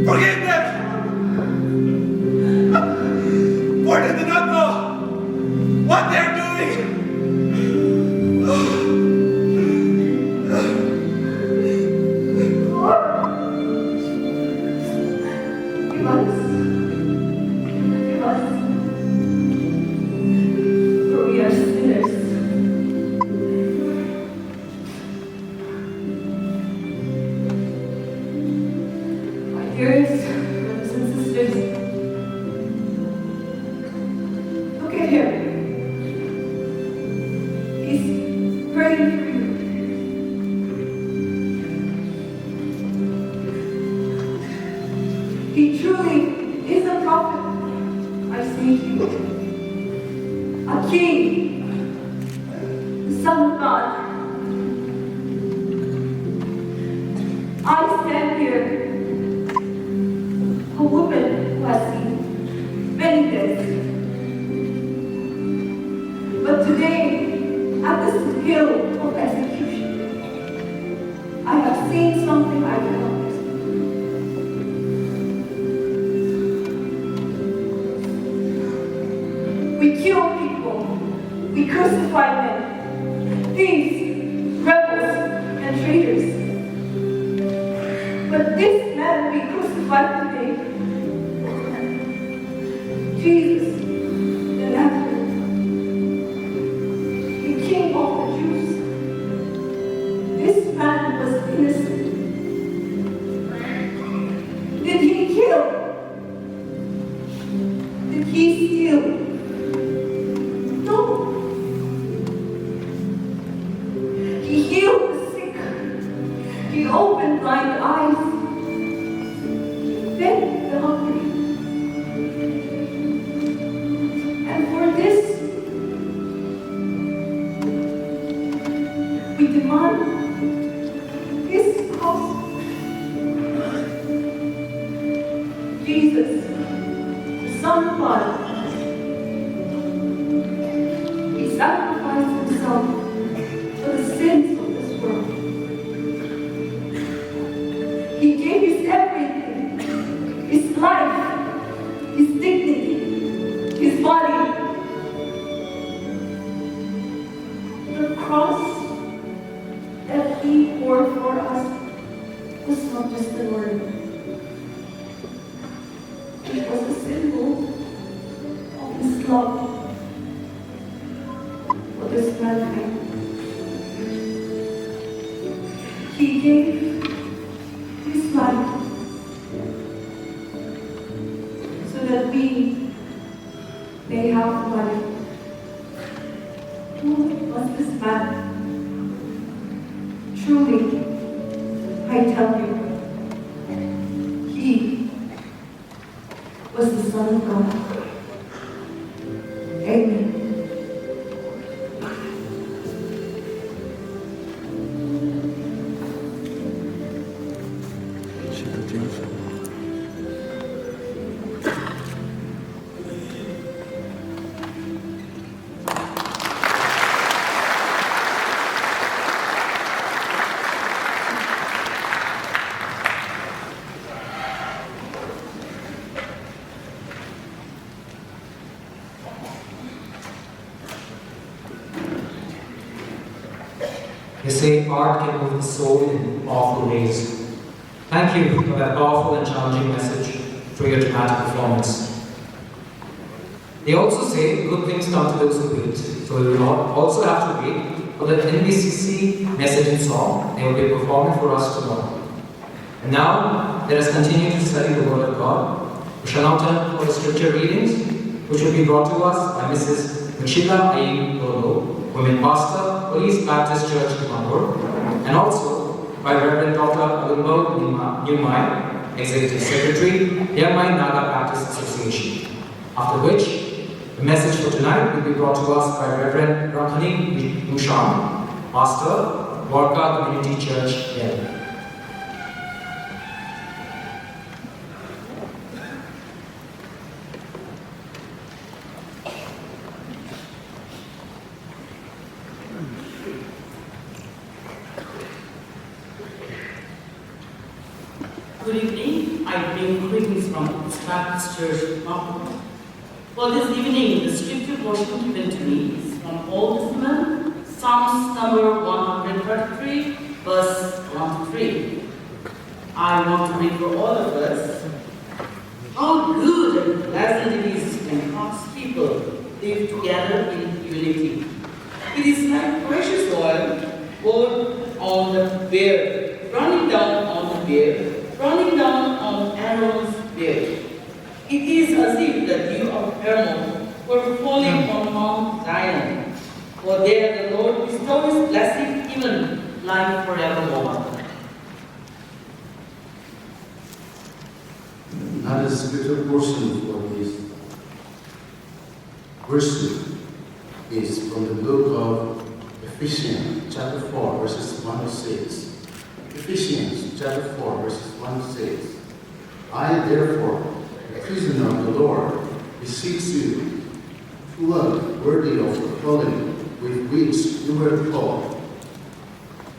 forgive them, for they do not know what they're doing. But this man we crucified today, Jesus, the Nazareth, the King of the Jews, this man was innocent. Did he kill? Did he steal? No. He healed the sick. He opened blind eyes. He fed the hungry. And for this, we demand his cost. Jesus, the Son of God, he sacrificed himself for the sins of this world. He gave his everything, his life, his dignity, his body. The cross that he bore for us was not just a word. It was a symbol of his love for this mankind. He gave his life so that we may have life. Who was this man? Truly, I tell you, he was the Son of God. Amen. They say art can move the soul in powerful ways. Thank you for that powerful and challenging message through your dramatic performance. They also say good things come to those who wait, so we will also have to wait for the NBCC message and song they will be performing for us tomorrow. And now, let us continue to study the Word of God. We shall now turn for the scripture readings, which will be brought to us by Mrs. Machila Ayin Lolo, Women Pastor, Police Baptist Church, Tangkhul, and also by Reverend Dr. Ukhrul Nyumai, Executive Secretary, Yermai NAGA Baptist Association. After which, the message for tonight will be brought to us by Reverend Rakhani Bhushan, Pastor, Warka Community Church, Delhi. Good evening. I bring greetings from Batist Church, Tangkhul. For this evening, the scripture portion given to me is from Old Testament, Psalms number 133, verse 1 to 3. I want to read for all of us. How good and pleasant it is when God's people live together in unity. It is like precious oil poured on the beard, running down on the beard, running down on Aaron's beard. It is as if the dew of Hermon were falling on Mount Zion, for there the Lord bestows his blessing, even life forevermore. Another scripture portion for this worship is from the book of Ephesians, chapter 4, verses 1 to 6. Ephesians chapter 4, verses 1 to 6. I, therefore, a prisoner of the Lord, beseech you to love worthy of the calling with which you were called,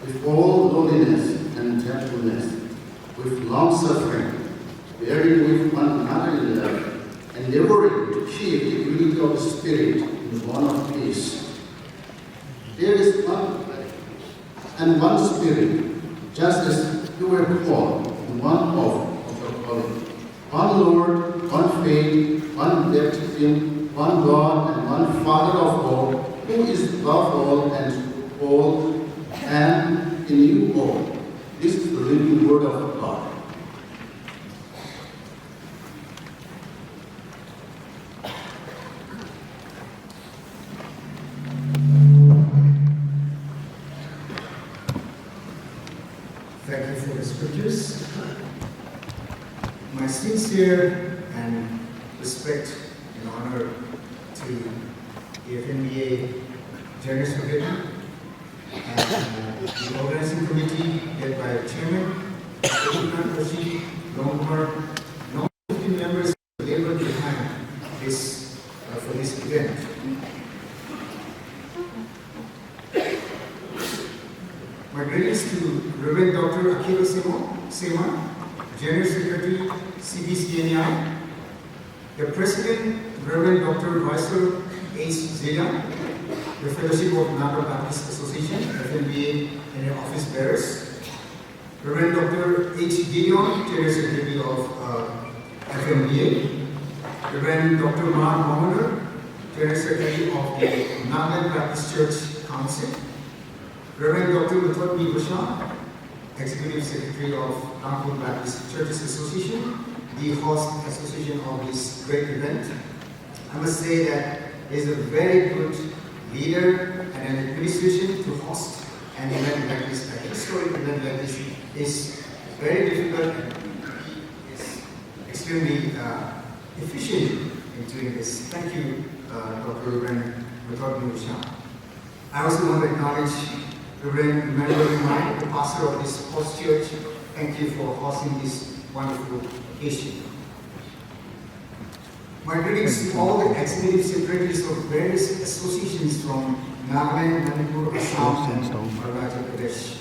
with all lowliness and gentleness, with long-suffering, bearing with one another in love, endeavoring to keep the unity of the Spirit in one of peace. There is one and one Spirit, just as you were called and one hope of your calling. One Lord, one faith, one baptism, one God and one Father of all, who is above all and all, and in you all. This is the living word of God. Thank you for the scriptures. My sincere and respect and honor to the FNBA General Secretary and the organizing committee led by Chairman, Ukhrul, non 15 members labored behind this for this event. My greetings to Reverend Dr. Ukhrul Sema, General Secretary, TBCA, the President, Reverend Dr. Vaisal H. Zeda, the Fellowship of NAGA Batist Association, FNBA, and their office bearers, Reverend Dr. H. Gideon, General Secretary of FNBA, Reverend Dr. Mark Mohammed, General Secretary of the NAGA Baptist Church Council, Reverend Dr. Uthot B. Bhushan, Executive Secretary of Tangkhul Baptist Churches Association, the host association of this great event. I must say that is a very good leader and an administration to host an event like this. A historic event like this is very difficult and is extremely efficient in doing this. Thank you, Dr. Reverend Uthot B. Bhushan. I also want to acknowledge Reverend Emmanuel, the pastor of this host church. Thank you for hosting this wonderful occasion. My greetings to all the executive secretaries of various associations from Nagaland, Manipur, Assam, and Arunachal Pradesh,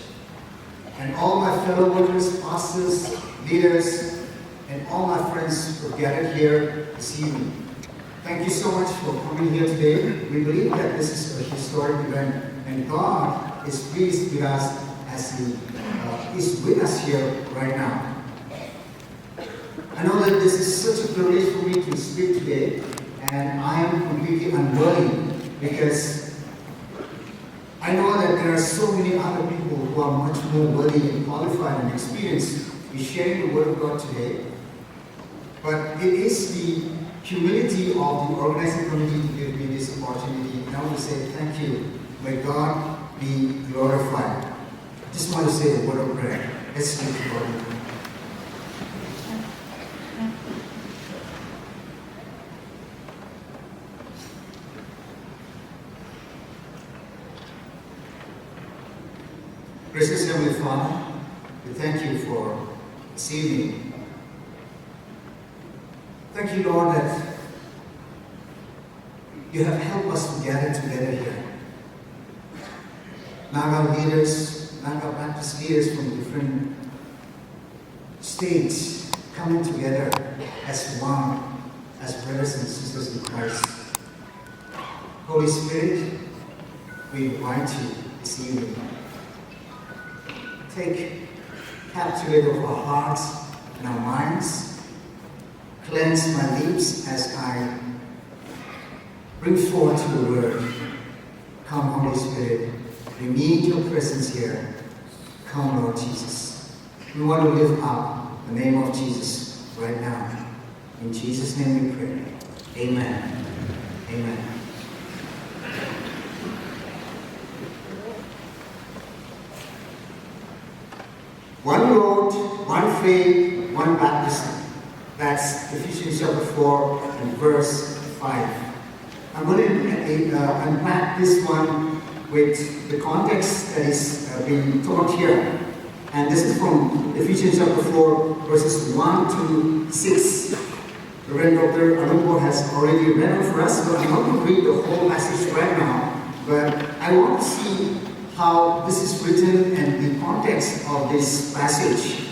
and all my fellow workers, pastors, leaders, and all my friends who gathered here this evening. Thank you so much for coming here today. We believe that this is a historic event, and God is pleased with us as He is with us here right now. I know that this is such a privilege for me to speak today, and I am completely unworthy because I know that there are so many other people who are much more worthy and qualified and experienced in sharing the word of God today. But it is the humility of the organizing committee to give me this opportunity, and I want to say thank you. May God be glorified. I just want to say a word of prayer. Let's speak to God in prayer. Gracious Heavenly Father, we thank you for this evening. Thank you, Lord, that you have helped us to gather together here. NAGA leaders, NAGA Baptist leaders from different states coming together as one, as brothers and sisters in Christ. Holy Spirit, we invite you this evening. Take captivate of our hearts and our minds. Cleanse my lips as I bring forth your word. Come, Holy Spirit. We need your presence here. Come, Lord Jesus. We want to lift up the name of Jesus right now. In Jesus' name we pray. Amen. Amen. One Lord, one faith, one baptism. That's Ephesians chapter 4 and verse 5. I'm going to unpack this one with the context that is being taught here. And this is from Ephesians chapter 4, verses 1 to 6. Reverend Dr. Anupur has already read it for us, so I'm not going to read the whole passage right now, but I want to see how this is written and the context of this passage.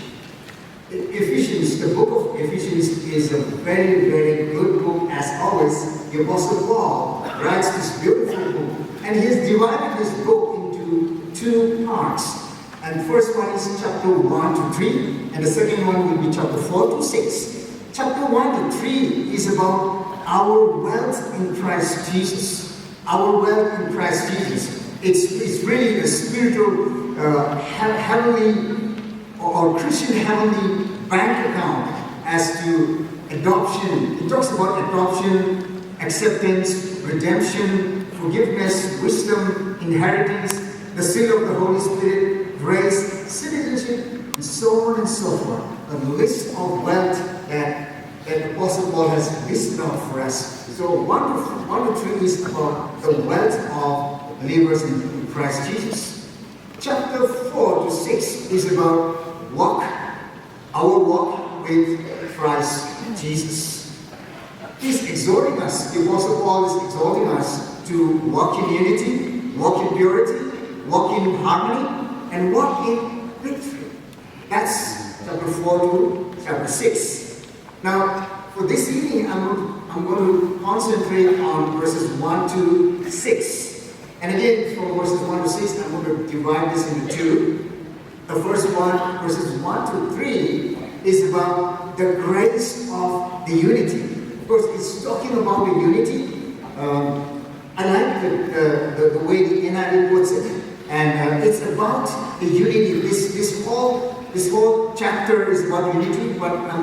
Ephesians, the book of Ephesians is a very, very good book. As always, the Apostle Paul writes this beautiful book, and he has divided this book into two parts. And the first one is chapter 1 to 3, and the second one will be chapter 4 to 6. Chapter 1 to 3 is about our wealth in Christ Jesus. Our wealth in Christ Jesus. It's really a spiritual, heavenly, or Christian heavenly bank account as to adoption. It talks about adoption, acceptance, redemption, forgiveness, wisdom, inheritance, the seal of the Holy Spirit, grace, citizenship, and so on and so forth. A list of wealth that the Apostle Paul has listed out for us. So 1 to 3 is about the wealth of believers in Christ Jesus. Chapter 4 to 6 is about our walk with Christ Jesus. He's exhorting us, the Apostle Paul is exhorting us to walk in unity, walk in purity, walk in harmony, and walk in victory. That's chapter 4 to chapter 6. Now, for this evening, I'm going to concentrate on verses 1 to 6. And again, from verses 1 to 6, I'm going to divide this into two. The first one, verses 1 to 3, is about the grace of the unity. Of course, it's talking about the unity. I like the way the NAGA puts it. And it's about the unity. This whole chapter is about unity, but I'm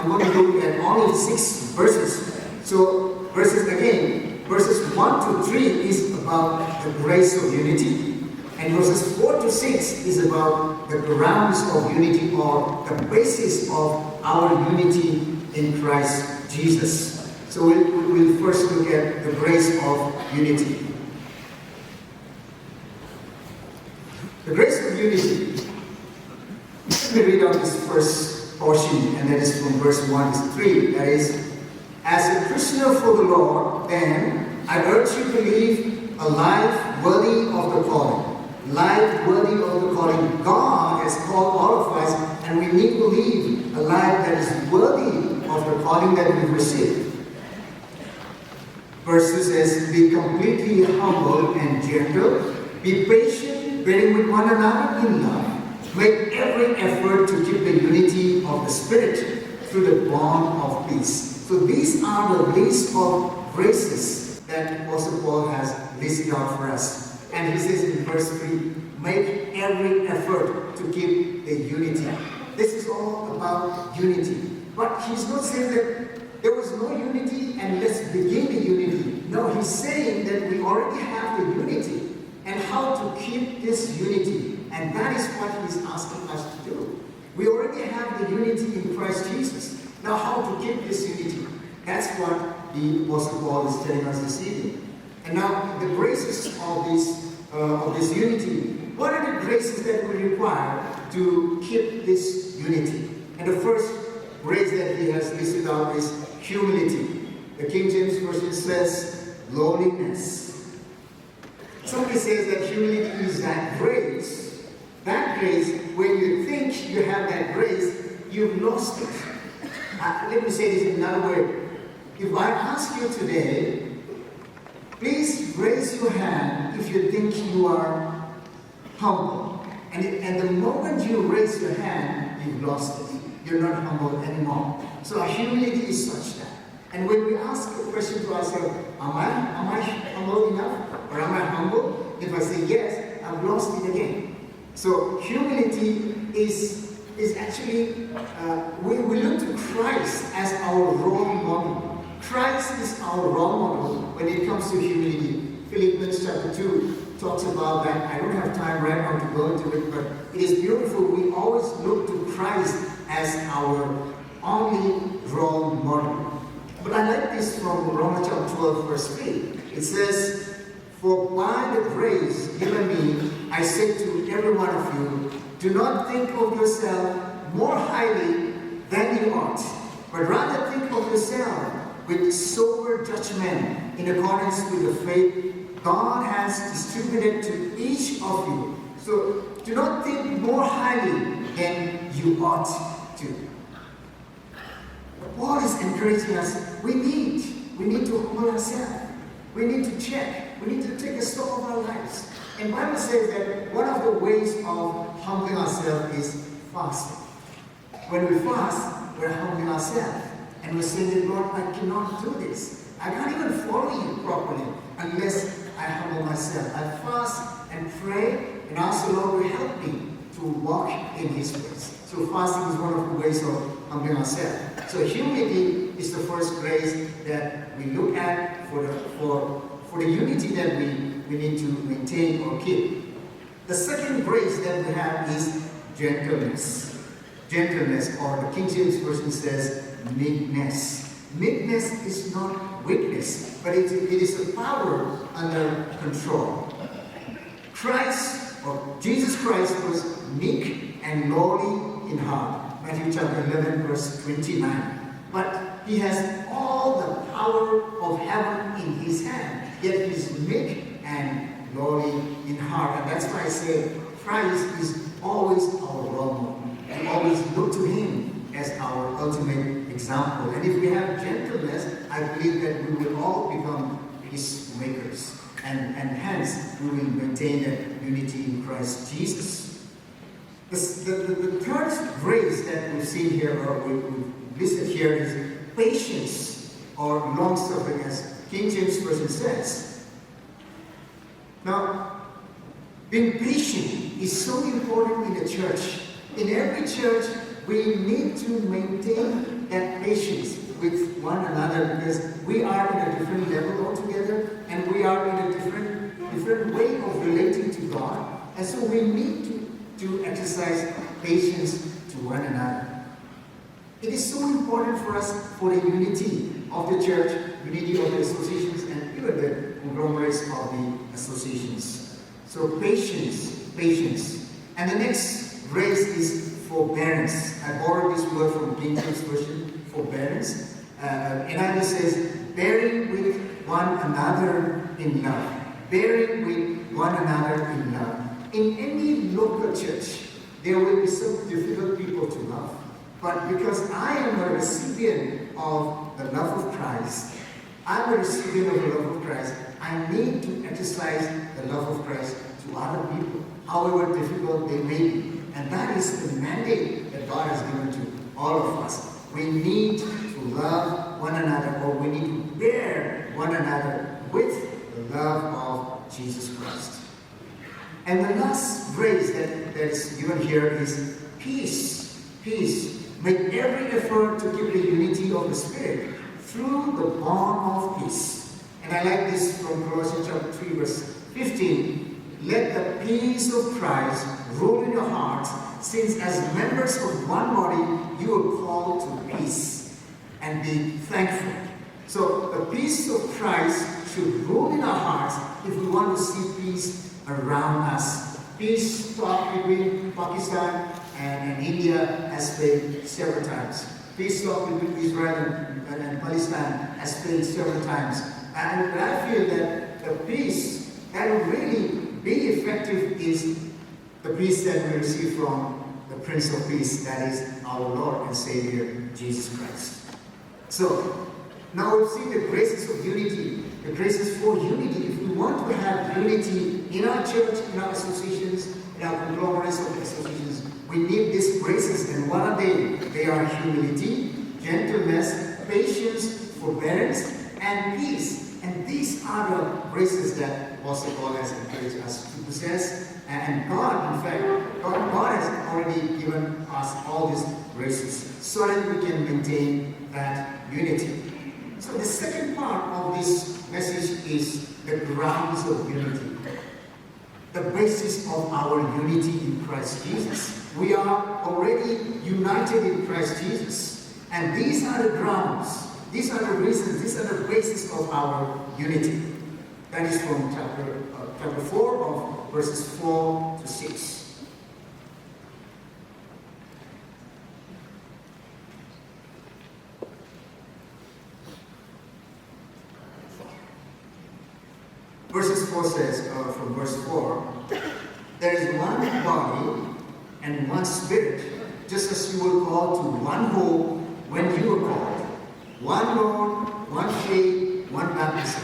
going to look at only 6 verses. So, verses 1 to 3 is about the grace of unity. And verses 4 to 6 is about the grounds of unity, or the basis of our unity in Christ Jesus. So we'll first look at the grace of unity. The grace of unity. Let me read out this first portion, and that is from verse 1 to 3. That is, as a prisoner for the Lord, then I urge you to live a life worthy of the calling. Life worthy of the calling. God has called all of us, and we need to live a life that is worthy of the calling that we've received. Verse 2 says, be completely humble and gentle, be patient, bearing with one another in love. Make every effort to keep the unity of the Spirit through the bond of peace. So these are the list of graces that Apostle Paul has listed out for us. And he says in verse 3, make every effort to keep the unity. This is all about unity. But he's not saying that there was no unity and let's begin the unity. No, he's saying that we already have the unity and how to keep this unity. And that is what he's asking us to do. We already have the unity in Christ Jesus. Now how to keep this unity? That's what the Apostle Paul is telling us this evening. And now the graces of this unity. What are the graces that we require to keep this unity? And the first grace that he has listed out is humility. The King James Version says lowliness. Somebody says that humility is that grace. That grace, when you think you have that grace, you've lost it. Let me say this in another way. If I ask you today, please raise your hand if you think you are humble. And the moment you raise your hand, you've lost it. You're not humble anymore. So our humility is such that. And when we ask a question to ourselves, am I humble enough? Or am I humble? If I say yes, I've lost it again. So humility is actually, we look to Christ as our role model. Christ is our role model when it comes to humility. Philippians chapter 2 talks about that. I don't have time right now to go into it, but it is beautiful. We always look to Christ as our only role model. But I like this from Romans chapter 12, verse 3. It says, for by the grace given me, I say to every one of you, do not think of yourself more highly than you ought, but rather think of yourself with sober judgment in accordance with the faith God has distributed to each of you. So do not think more highly than you ought to. Paul is encouraging us, we need to humble ourselves. We need to check. We need to take a stock of our lives. And Bible says that one of the ways of humbling ourselves is fasting. When we fast, we're humbling ourselves. And we're saying that, Lord, I cannot do this. I can't even follow you properly unless I humble myself. I fast and pray and ask the Lord to help me to walk in His ways. So fasting is one of the ways of humbling ourselves. So humility is the first grace that we look at for the unity that we need to maintain or keep. The second grace that we have is gentleness. Gentleness, or the King James Version says meekness. Meekness is not weakness, but it is a power under control. Christ, or Jesus Christ, was meek and lowly in heart. Matthew chapter 11, verse 29. But He has all the power of heaven in His hand, yet He is meek and lowly in heart. And that's why I say Christ is always our role model. We always look to Him as our ultimate example. And if we have gentleness, I believe that we will all become His makers. And hence, we will maintain that unity in Christ Jesus. The third grace that we've seen here, or we've listed here, is patience or long-suffering, as King James Version says. Now, being patient is so important in the church. In every church, we need to maintain that patience with one another, because we are in a different level altogether, and we are in a different way of relating to God. And so we need to exercise patience to one another. It is so important for us for the unity of the church, unity of the associations, and even the conglomerates of the associations. So patience. And the next grace is forbearance. I borrowed this word from King James Version, forbearance. NIV says, bearing with one another in love. Bearing with one another in love. In any local church, there will be some difficult people to love. But because I am a recipient of the love of Christ, I'm a recipient of the love of Christ, I need to exercise the love of Christ to other people, however difficult they may be. And that is the mandate that God has given to all of us. We need to love one another, or we need to bear one another with the love of Jesus Christ. And the last grace that is given here is peace. Peace. Make every effort to keep the unity of the Spirit through the bond of peace. And I like this from Colossians chapter 3, verse 15. Let the peace of Christ rule in your hearts, since as members of one body you are called to peace, and be thankful. So the peace of Christ should rule in our hearts if we want to see peace around us. Peace talk between Pakistan and India has failed several times. Peace talk between Israel and Palestine has failed several times. And I feel that the peace that will really be effective is the peace that we receive from the Prince of Peace, that is our Lord and Savior, Jesus Christ. So, now we've seen the graces of unity, the graces for unity. If we want to have unity in our church, in our associations, in our conglomerates of associations, we need these graces. And what are they? They are humility, gentleness, patience, forbearance, and peace. And these are the graces that Apostle Paul has encouraged us to possess. And God, in fact, God has already given us all these graces so that we can maintain that unity. So the second part of this message is the grounds of unity. The basis of our unity in Christ Jesus. We are already united in Christ Jesus. And these are the grounds, these are the reasons, these are the basis of our unity. That is from chapter 4 of verses 4 to 6. Verses 4 says, from verse 4, there is one body and one Spirit, just as you were called to one hope when you were called. One Lord, one faith, one baptism,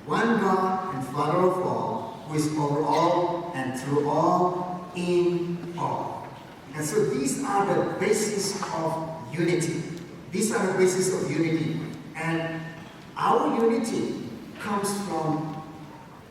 one God and Father of all, who is over all and through all, in all. And so these are the basis of unity. These are the basis of unity. And our unity comes from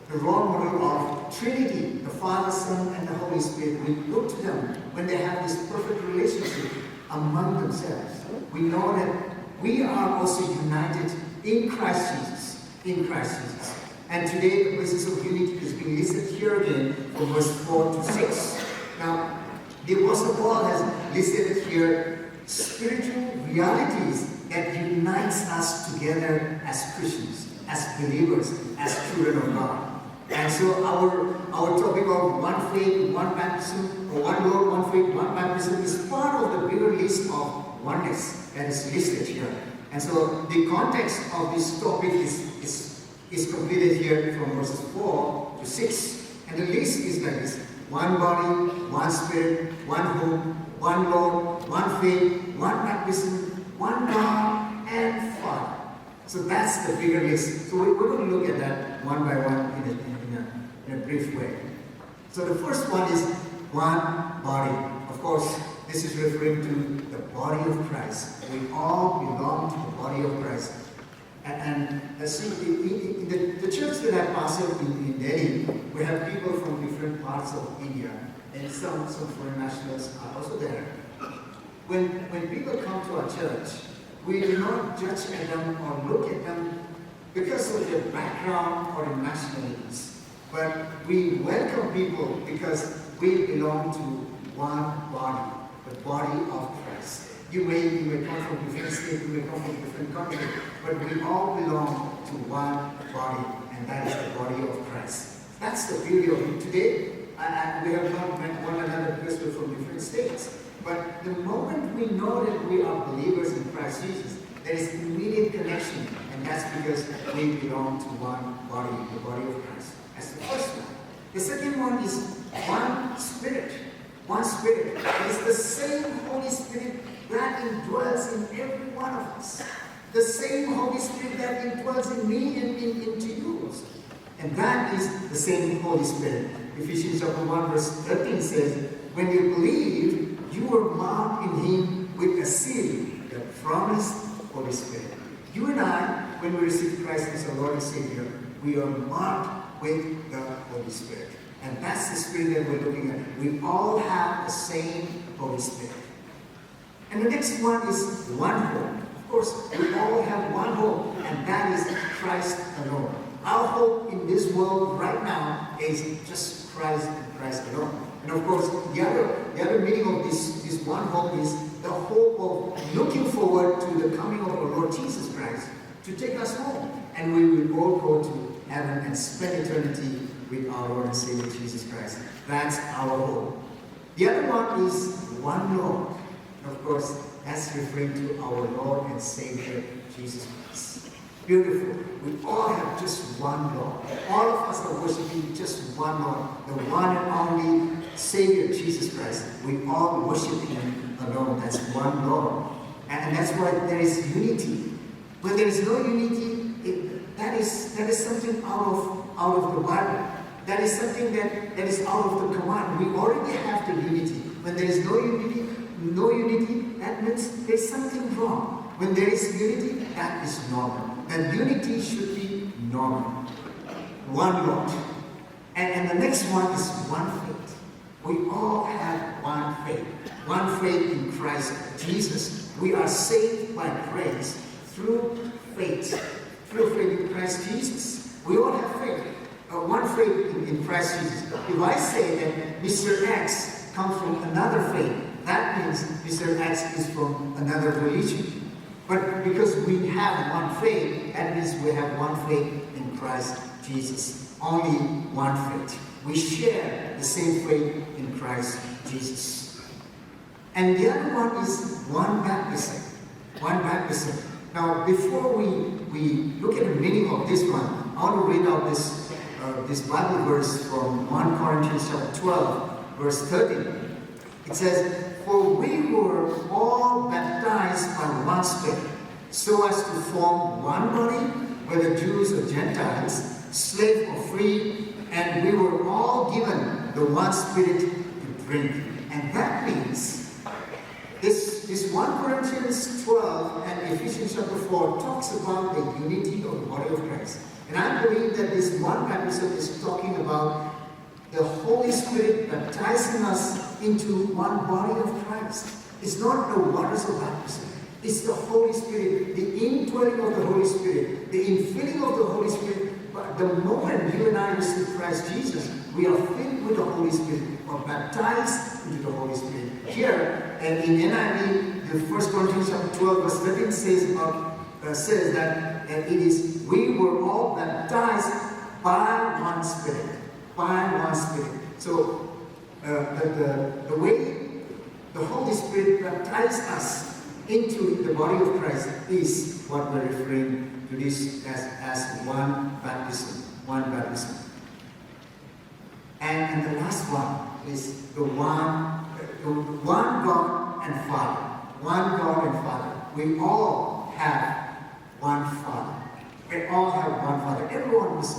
the role model of Trinity, the Father, Son, and the Holy Spirit. We look to them when they have this perfect relationship among themselves. We know that we are also united in Christ Jesus. In Christ Jesus. And today the basis of unity is being listed here again from verse 4 to 6. Now, the Apostle Paul has listed here spiritual realities that unites us together as Christians, as believers, as children of God. And so our topic of one faith, one baptism, or one Lord, one faith, one baptism is part of the bigger list of oneness that is listed here. And so the context of this topic is completed here from verses 4 to 6. And the list is like this: one body, one spirit, one hope, one Lord, one faith, one baptism, one God, and Father. So that's the bigger list. So we're going to look at that one by one in a brief way. So the first one is one body. Of course, this is referring to the body of Christ. We all belong to the body of Christ. And see, in the church that I pastor in Delhi, we have people from different parts of India, and some foreign nationals are also there. When people come to our church, we do not judge at them or look at them because of their background or their nationalities. But we welcome people because we belong to one body, the body of Christ. You may come from different states, you may come from different countries, but we all belong to one body, and that is the body of Christ. That's the beauty of it. Today, we have not met one another because we're from different states. But the moment we know that we are believers in Christ Jesus, there is immediate connection, and that's because we belong to one body, the body of Christ. That's the first one. The second one is one Spirit. One Spirit. It is the same Holy Spirit that indwells in every one of us. The same Holy Spirit that indwells in me and into you also. And that is the same Holy Spirit. Ephesians chapter 1 verse 13 says, when you believe, you were marked in Him with a seal, the promised Holy Spirit. You and I, when we receive Christ as our Lord and Savior, we are marked with the Holy Spirit. And that's the Spirit that we're looking at. We all have the same Holy Spirit. And the next one is one hope. Of course, we all have one hope, and that is Christ alone. Our hope in this world right now is just Christ and Christ alone. And of course, the other meaning of this one hope is the hope of looking forward to the coming of our Lord Jesus Christ to take us home. And we will all go to heaven and spend eternity with our Lord and Savior Jesus Christ. That's our hope. The other one is one Lord. And of course, that's referring to our Lord and Savior Jesus Christ. Beautiful. We all have just one Lord. All of us are worshiping just one Lord, the one and only Savior Jesus Christ. We all worship Him alone. That's one Lord. And that's why there is unity. When there is no unity, that is something out of the Bible. That is something that is out of the command. We already have the unity. When there is no unity, that means there's something wrong. When there is unity, that is normal. And unity should be normal. One Lord. And the next one is one faith. We all have one faith. One faith in Christ Jesus. We are saved by grace through faith. Through faith in Christ Jesus. We all have faith. One faith in Christ Jesus. If I say that Mr. X comes from another faith, that means Mr. X is from another religion. But because we have one faith, that means we have one faith in Christ Jesus. Only one faith. We share the same faith in Christ Jesus. And the other one is one baptism. One baptism. Now, before we look at the meaning of this one, I want to read out this Bible verse from 1 Corinthians chapter 12, verse 13. It says, for we were all baptized by one Spirit, so as to form one body, whether Jews or Gentiles, slave or free, and we were all given the one Spirit to drink. And that means this 1 Corinthians 12 and Ephesians chapter 4 talks about the unity of the body of Christ. And I believe that this one baptism is talking about the Holy Spirit baptizing us into one body of Christ. It's not the waters of baptism. It's the Holy Spirit, the indwelling of the Holy Spirit, the infilling of the Holy Spirit. But the moment you and I receive Christ Jesus, we are filled with the Holy Spirit, or baptized into the Holy Spirit. Here, and in NIV, the 1 Corinthians chapter 12, verse 13 says that it is, we were all baptized by one Spirit. By one Spirit. So, the way the Holy Spirit baptized us into the body of Christ is what we're referring to this as one baptism. One baptism. And the last one is the one God and Father. One God and Father. We all have one Father. We all have one Father. Everyone who's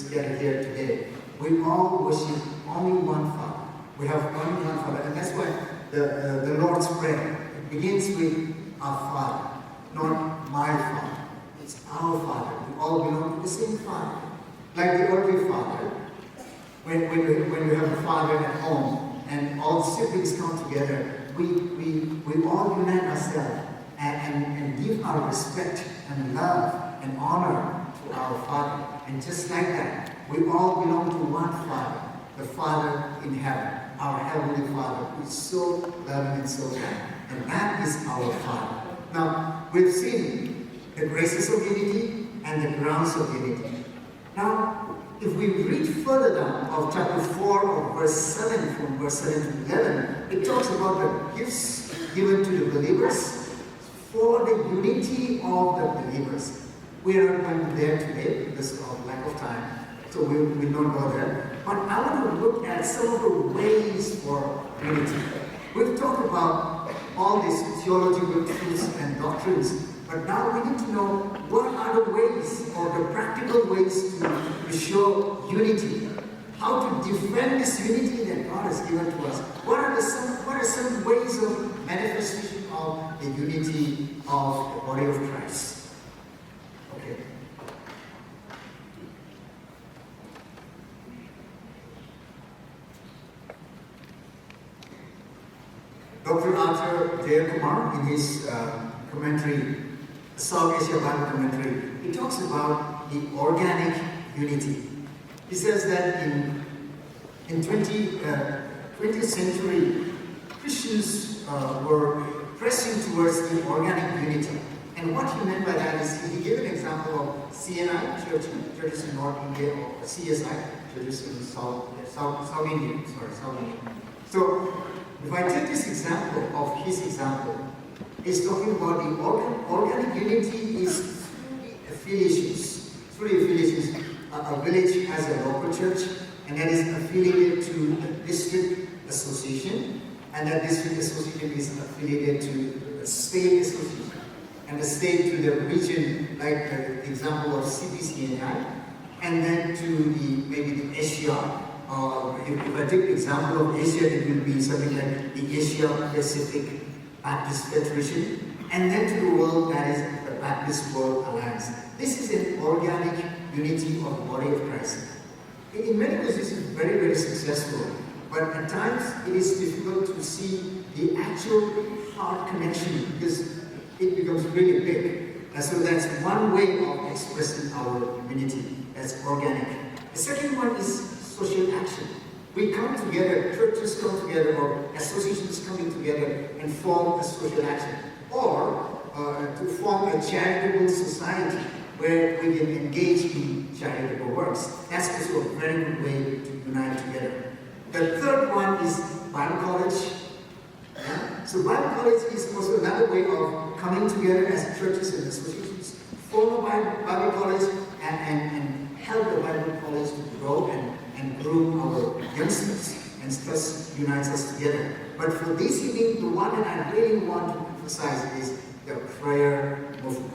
gathered here today, we all worship only one Father. We have only one Father. And that's why the Lord's Prayer begins with our Father, not my Father. It's our Father. We all belong to the same Father. Like the earthly Father, when you have a father at home and all siblings come together, we all unite ourselves and give our respect and love and honor to our Father. And just like that, we all belong to one Father, the Father in heaven, our Heavenly Father, who is so loving and so kind. And that is our Father. Now, we've seen the graces of unity and the grounds of unity. Now, if we read further down of chapter 4 of verse 7, from verse 7 to 11, it talks about the gifts given to the believers for the unity of the believers. We are not going there today because of lack of time, so we will not go there. But I want to look at some of the ways for unity. We've talked about all these theological truths and doctrines, but now we need to know what are the ways or the practical ways to show unity. How to defend this unity that God has given to us. What are some ways of manifestation of the unity of the body of Christ? Okay. Dr. Arthur J. Kumar, in his commentary, South Asia Bible commentary, he talks about the organic unity. He says that in 20th century, Christians were pressing towards the organic unity. And what he meant by that is he gave an example of CNI, churches in North India, or CSI, churches in South India. So, if I take this example of his example, he's talking about the organic unity is affiliations. Through affiliations, a village has a local church, and that is affiliated to a district association, and that district association is affiliated to a state association, and the state to the region, like the example of TBCA, and then to maybe the Asia. If I take the example of Asia, it will be something like the Asia Pacific Baptist Federation, and then to the world, that is the Baptist World Alliance. This is an organic unity of the body of Christ. In many ways, this is very, very successful, but at times it is difficult to see the actual heart connection because it becomes really big. And so that's one way of expressing our unity as organic. The second one is social action. We come together, churches come together, or associations coming together and form a social action. Or to form a charitable society where we can engage in charitable works. That's also a very good way to unite together. The third one is Bible college. Yeah? So Bible college is also another way of coming together as churches and associations, form a Bible college and help the Bible college to grow and groom our youngsters, and thus unites us together. But for this evening, the one that I really want to emphasize is the prayer movement.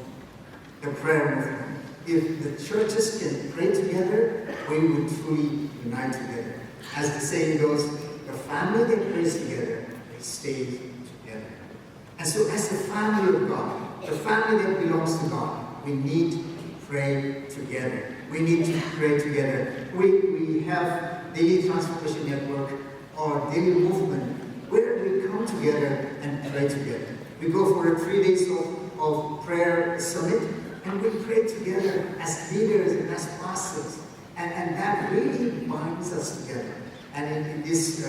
The prayer movement. if the churches can pray together, we will truly unite together. As the saying goes, the family that prays together, they stay together. And so as the family of God, the family that belongs to God, we need to pray together. We need to pray together. We have Daily Transformation Network or Daily Movement where we come together and pray together. We go for 3 days of prayer summit and we pray together as leaders and as pastors. And that really binds us together. And in this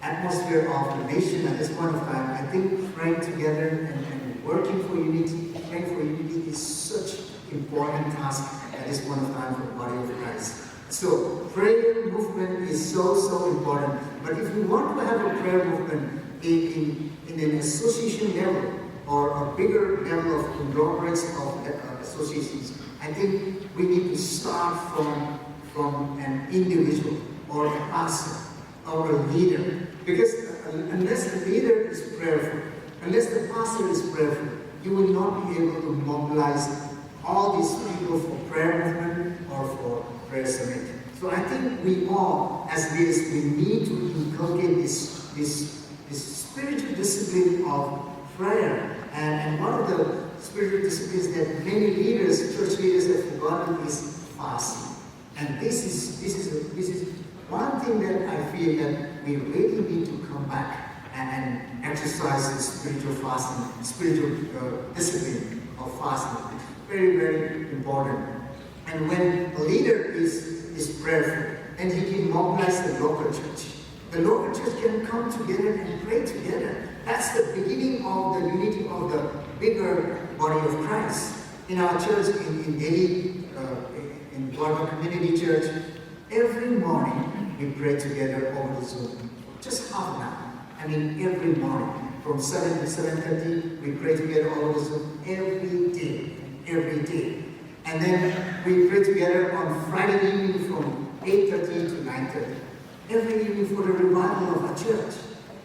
atmosphere of the nation at this point of time, I think praying together and working for unity, praying for unity is such an important task at this point of time for the body of Christ. So prayer movement is so important. But if we want to have a prayer movement in an association level or a bigger level of conglomerates of associations, I think we need to start from an individual or a pastor or a leader. Because unless the leader is prayerful, unless the pastor is prayerful, you will not be able to mobilize all these people for prayer movement or for prayer summit. So I think we all, as leaders, we need to inculcate this spiritual discipline of prayer. And one of the spiritual disciplines that many leaders, church leaders, have forgotten is fasting. And this is one thing that I feel that we really need to come back and exercise the spiritual fasting, spiritual discipline of fasting. Very, very important. And when a leader is prayerful, and he can mobilize the local church. The local church can come together and pray together. That's the beginning of the unity of the bigger body of Christ. In our church in Delhi, in Guadalajara Community Church, every morning we pray together over the Zoom. Just half an hour. I mean, every morning. From 7 to 7:30, we pray together over the Zoom every day. Every day. And then we pray together on Friday evening from 8:30 to 9:30. Every evening for the revival of our church.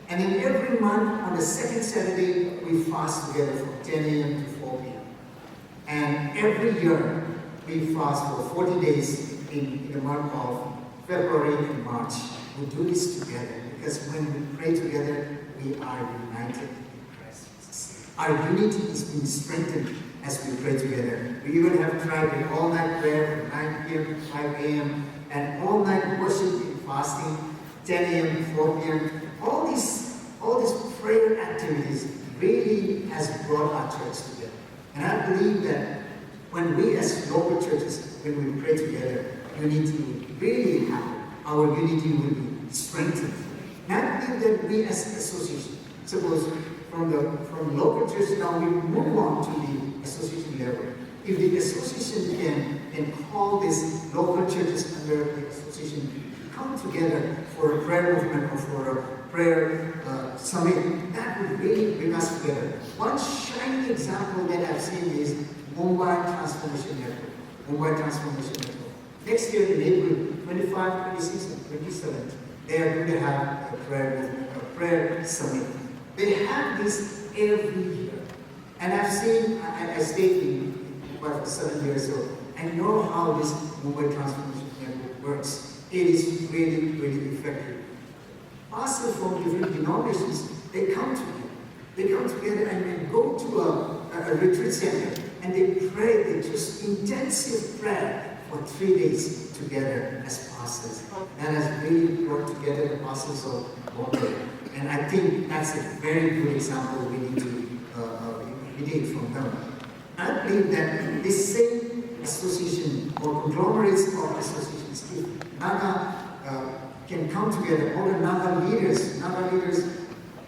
And then every month on the second Saturday, we fast together from 10 a.m. to 4 p.m. And every year, we fast for 40 days in the month of February and March. We do this together because when we pray together, we are united in Christ Jesus. Our unity is being strengthened as we pray together. We even have tried an all-night prayer from 9 p.m. to 5 a.m. and all-night worship and fasting, 10 a.m. to 4 p.m. All these prayer activities really has brought our church together. And I believe that when we as local churches, when we pray together, unity really happen. Our unity will be strengthened. And I believe that we as an association, suppose from local church now we move on to the association level. If the association can call these local churches under the association to come together for a prayer movement or for a prayer summit, that would really bring us together. One shining example that I've seen is Mumbai Transformation Network. Mumbai Transformation Network. Next year in April 25, 26, and 27, they are going to have a prayer movement, a prayer summit. They have this every year. And I've seen, I stayed in Mumbai for 7 years, so I know how this Mumbai Transformation Network works. It is really, really effective. Pastors from different denominations, they come together. They come together and go to a retreat center and they pray, they just intensive prayer for 3 days together as pastors. That has really brought together the pastors of Bombay. And I think that's a very good example we need to imitate from them. I believe that this same association or conglomerates of associations, if NAGA can come together, all the NAGA leaders, NAGA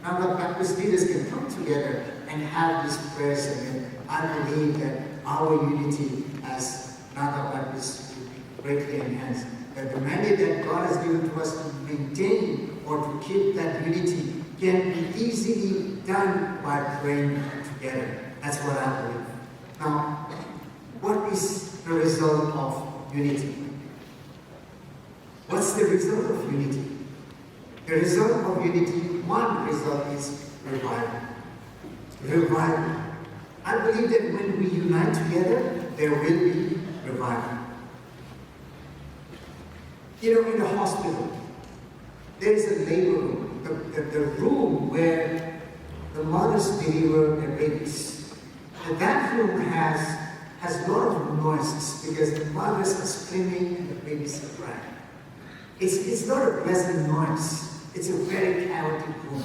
Batist leaders can come together and have these prayers, and I believe that our unity as NAGA Baptists will be greatly enhanced. That the mandate that God has given to us to maintain or to keep that unity can be easily done by praying together. That's what I believe. Now, what is the result of unity? What's the result of unity? The result of unity, one result is revival. Revival. I believe that when we unite together, there will be revival. You know, in the hospital, there is a labor room, the room where the mothers deliver their babies. And that room has a lot of noises because the mothers are screaming and the babies are crying. It's not a pleasant noise. It's a very chaotic room.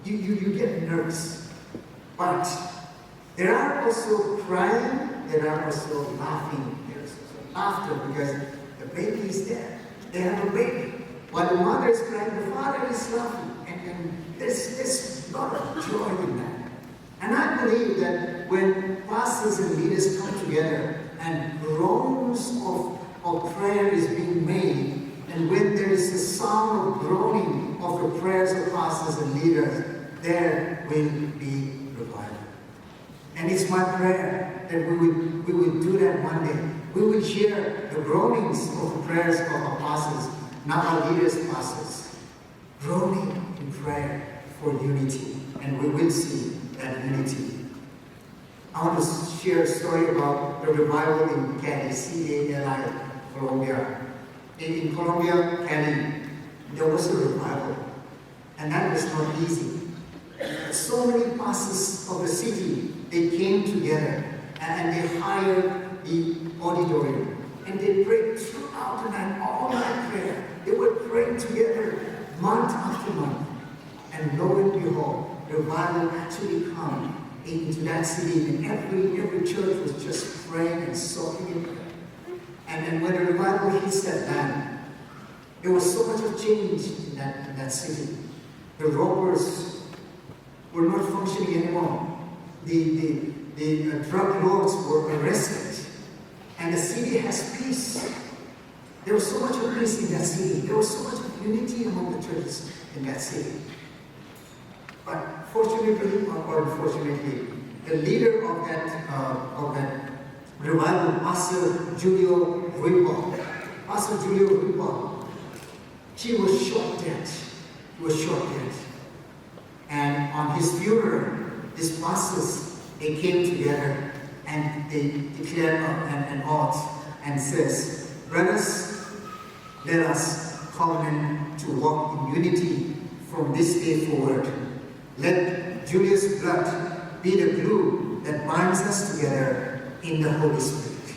You get nervous. But there are also crying, there are also laughing. There's also laughter because the baby is there. They have a baby. While the mother is crying, the father is laughing. And there's a lot of joy in that. And I believe that when pastors and leaders come together and groans of prayer is being made, and when there is a sound of groaning of the prayers of pastors and leaders, there will be revival. And it's my prayer that we will do that one day. We will hear the groanings of the prayers of our pastors, not our leaders, pastors, groaning in prayer for unity, and we will see that unity. I want to share a story about the revival in Cali, C-A-L-I, Colombia. In Colombia, Cali, there was a revival, and that was not easy. So many pastors of the city, they came together and they hired the auditorium, and they prayed throughout the night, all night prayer. They were praying together month after month, and lo and behold, revival actually come into that city, and every church was just praying and soaking in prayer. And then when the revival hits that land, there was so much of change in that city. The robbers were not functioning anymore. The drug lords were arrested, and the city has peace. There was so much of peace in that city. There was so much of unity among the churches in that city. But fortunately or unfortunately, the leader of that revival, Pastor Julio Ruiz, he was shot dead. He was shot dead. And on his funeral, these pastors, they came together and they declared an oath and says, brothers, let us covenant to walk in unity from this day forward. Let Julius' blood be the glue that binds us together in the Holy Spirit.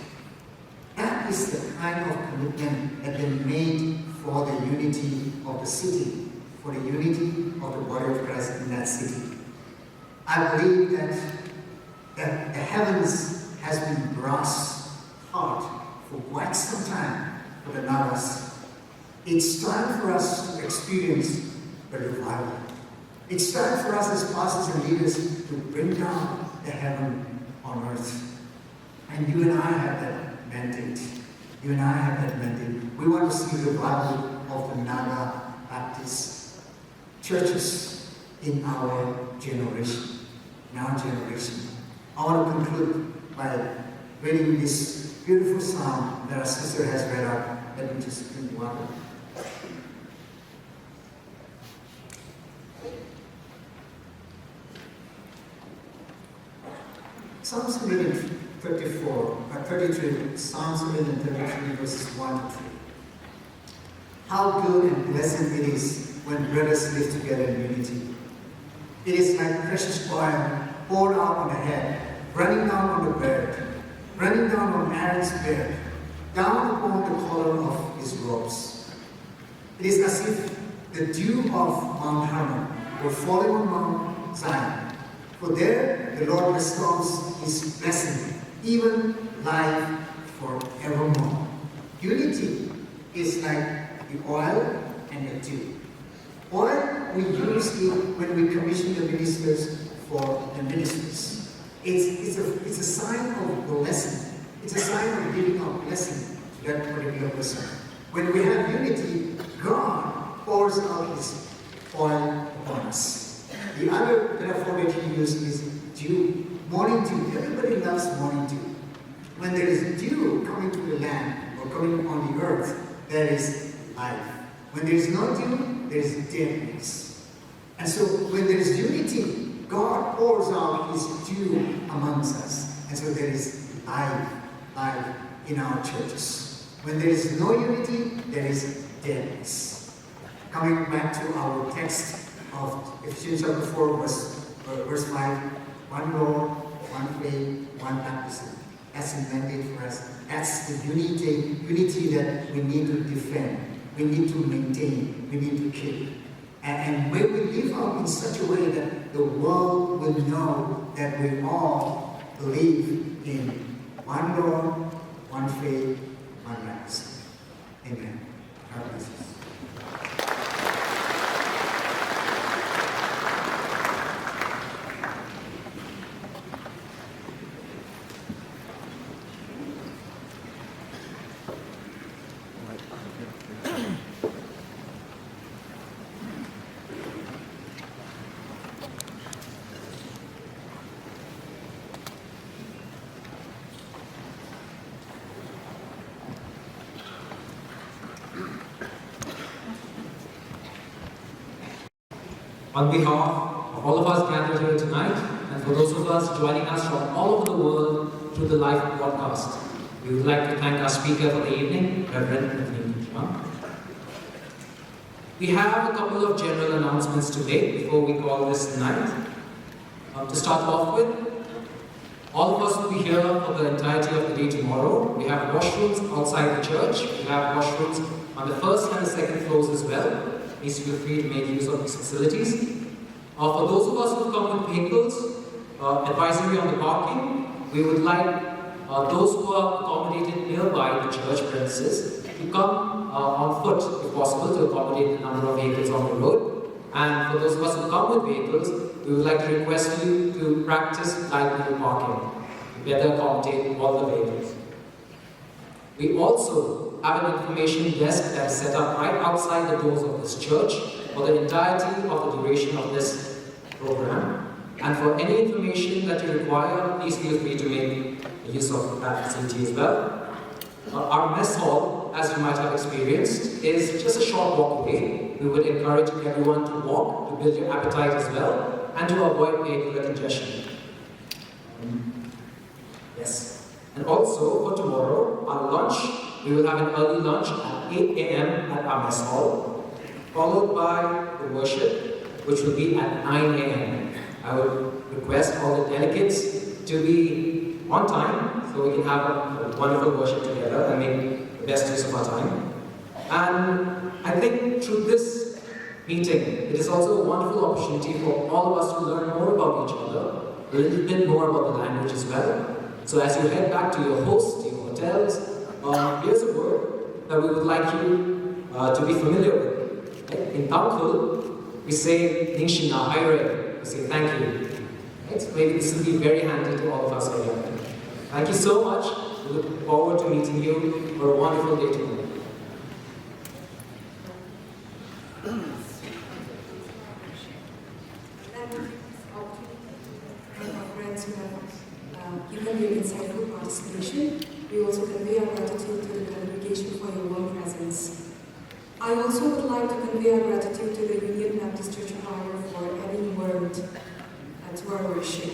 That is the kind of commitment that they made for the unity of the city, for the unity of the body of Christ in that city. I believe that the heavens has been brass hard for quite some time for the Nagas. It's time for us to experience the revival. It's time for us as pastors and leaders to bring down the heaven on earth. And you and I have that mandate. You and I have that mandate. We want to see the revival of the NAGA Baptist churches in our generation. I want to conclude by reading this beautiful psalm that our sister has read out. Let me just drink water. Psalms 133, Psalms 133, verses 1 to 3. How good and pleasant it is when brothers live together in unity. It is like precious oil poured out on the head, running down on the beard, running down on Aaron's beard, down upon the collar of his robes. It is as if the dew of Mount Hermon were falling on Mount Zion. For there the Lord bestows his blessing, even life forevermore. Unity is like the oil and the dew. Oil we use it when we commission the ministers for the ministries. It's a sign of blessing. It's a sign of giving our blessing to that particular person. When we have unity, God pours out his oil upon us. The other metaphor that he used is dew, morning dew. Everybody loves morning dew. When there is dew coming to the land or coming on the earth, there is life. When there is no dew, there is deadness. And so when there is unity, God pours out his dew amongst us. And so there is life life in our churches. When there is no unity, there is deadness. Coming back to our text of Ephesians chapter 4, verse 5, one Lord, one faith, one baptism. That's intended for us. That's the unity that we need to defend, we need to maintain, we need to keep. And when we live out in such a way that the world will know that we all believe in one Lord, one faith, one baptism. Amen. God bless us. On behalf of all of us gathered here tonight, and for those of us joining us from all over the world through the live broadcast, we would like to thank our speaker for the evening, Reverend Ukhrul. We have a couple of general announcements to make before we call this night. To start off with, all of us will be here for the entirety of the day tomorrow. We have washrooms outside the church. We have washrooms on the first and the second floors as well. Please feel free to make use of these facilities. For those of us who come with vehicles, advisory on the parking, we would like those who are accommodated nearby the church premises to come on foot, if possible, to accommodate the number of vehicles on the road. And for those of us who come with vehicles, we would like to request you to practice light vehicle parking to better accommodate all the vehicles. We also have an information desk that is set up right outside the doors of this church for the entirety of the duration of this program. And for any information that you require, please feel free to make use of that facility as well. Our mess hall, as you might have experienced, is just a short walk away. We would encourage everyone to walk to build your appetite as well and to avoid vehicular congestion. Yes. And also for tomorrow, our lunch, we will have an early lunch at 8 a.m. at our mess hall, followed by the worship, which will be at 9 a.m. I would request all the delegates to be on time so we can have a wonderful worship together and make the best use of our time. And I think through this meeting, it is also a wonderful opportunity for all of us to learn more about each other, a little bit more about the language as well. So as you head back to your hosts, your hotels, here's a word that we would like you to be familiar with. Right? In Tangkhul, we say Ningshina Haire, we say thank you. Right? So maybe this will be very handy to all of us here. Thank you so much. We look forward to meeting you for a wonderful day tomorrow. Friends who have given your insightful participation. We also convey our gratitude to the congregation for your warm presence. I also would like to convey our gratitude to the Union Baptist Church of Higher for adding word to our worship.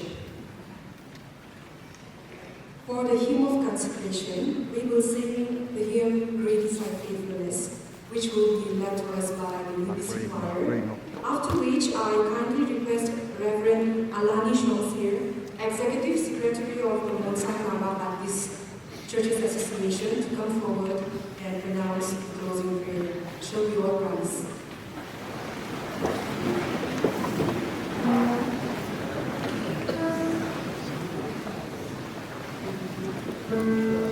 For the hymn of consecration, we will sing the hymn Great is Thy Faithfulness, which will be led to us by the TBCA choir. After which I kindly request Reverend Alani Shonsir, Executive Secretary of the NAGA Batist Churches Association, to come forward and pronounce the closing prayer. Shall we all rise? Amen.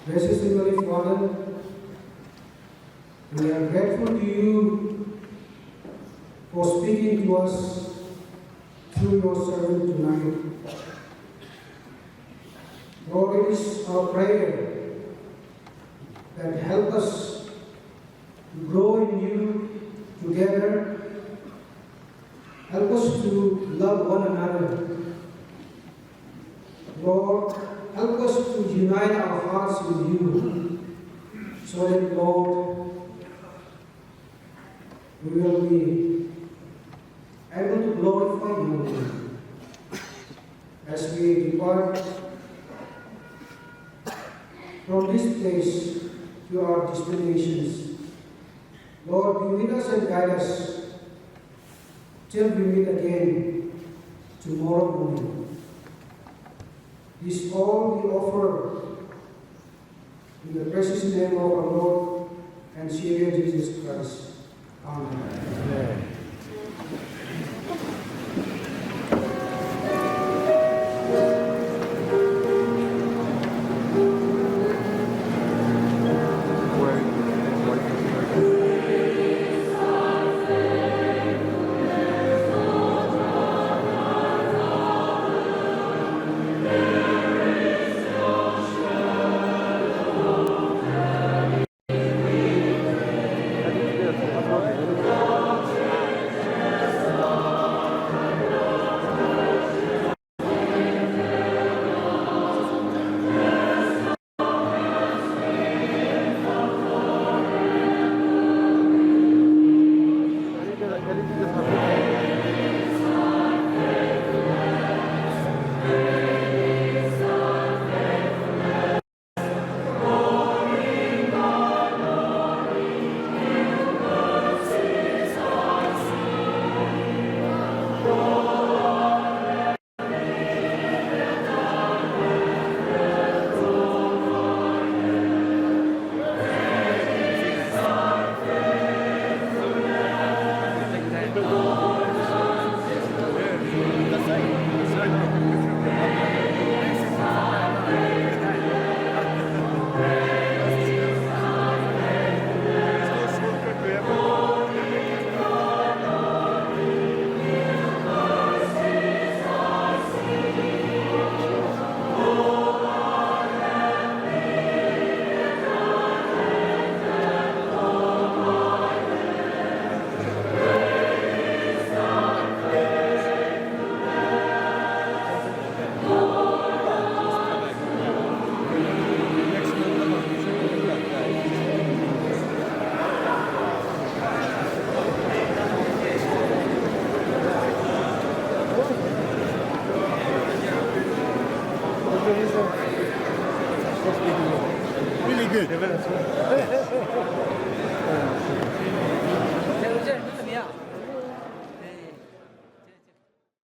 Gracious Heavenly Father, we are grateful to you for speaking to us through your servant tonight. Lord, it is our prayer that help us to grow in you together. Help us to love one another. Lord, help us to unite our hearts with you so that, Lord, we will be able to glorify your name as we depart from this place to our destinations. Lord, be with us and guide us till we meet again tomorrow morning. This all we offer in the precious name of our Lord and Savior Jesus Christ. Amen. Really good.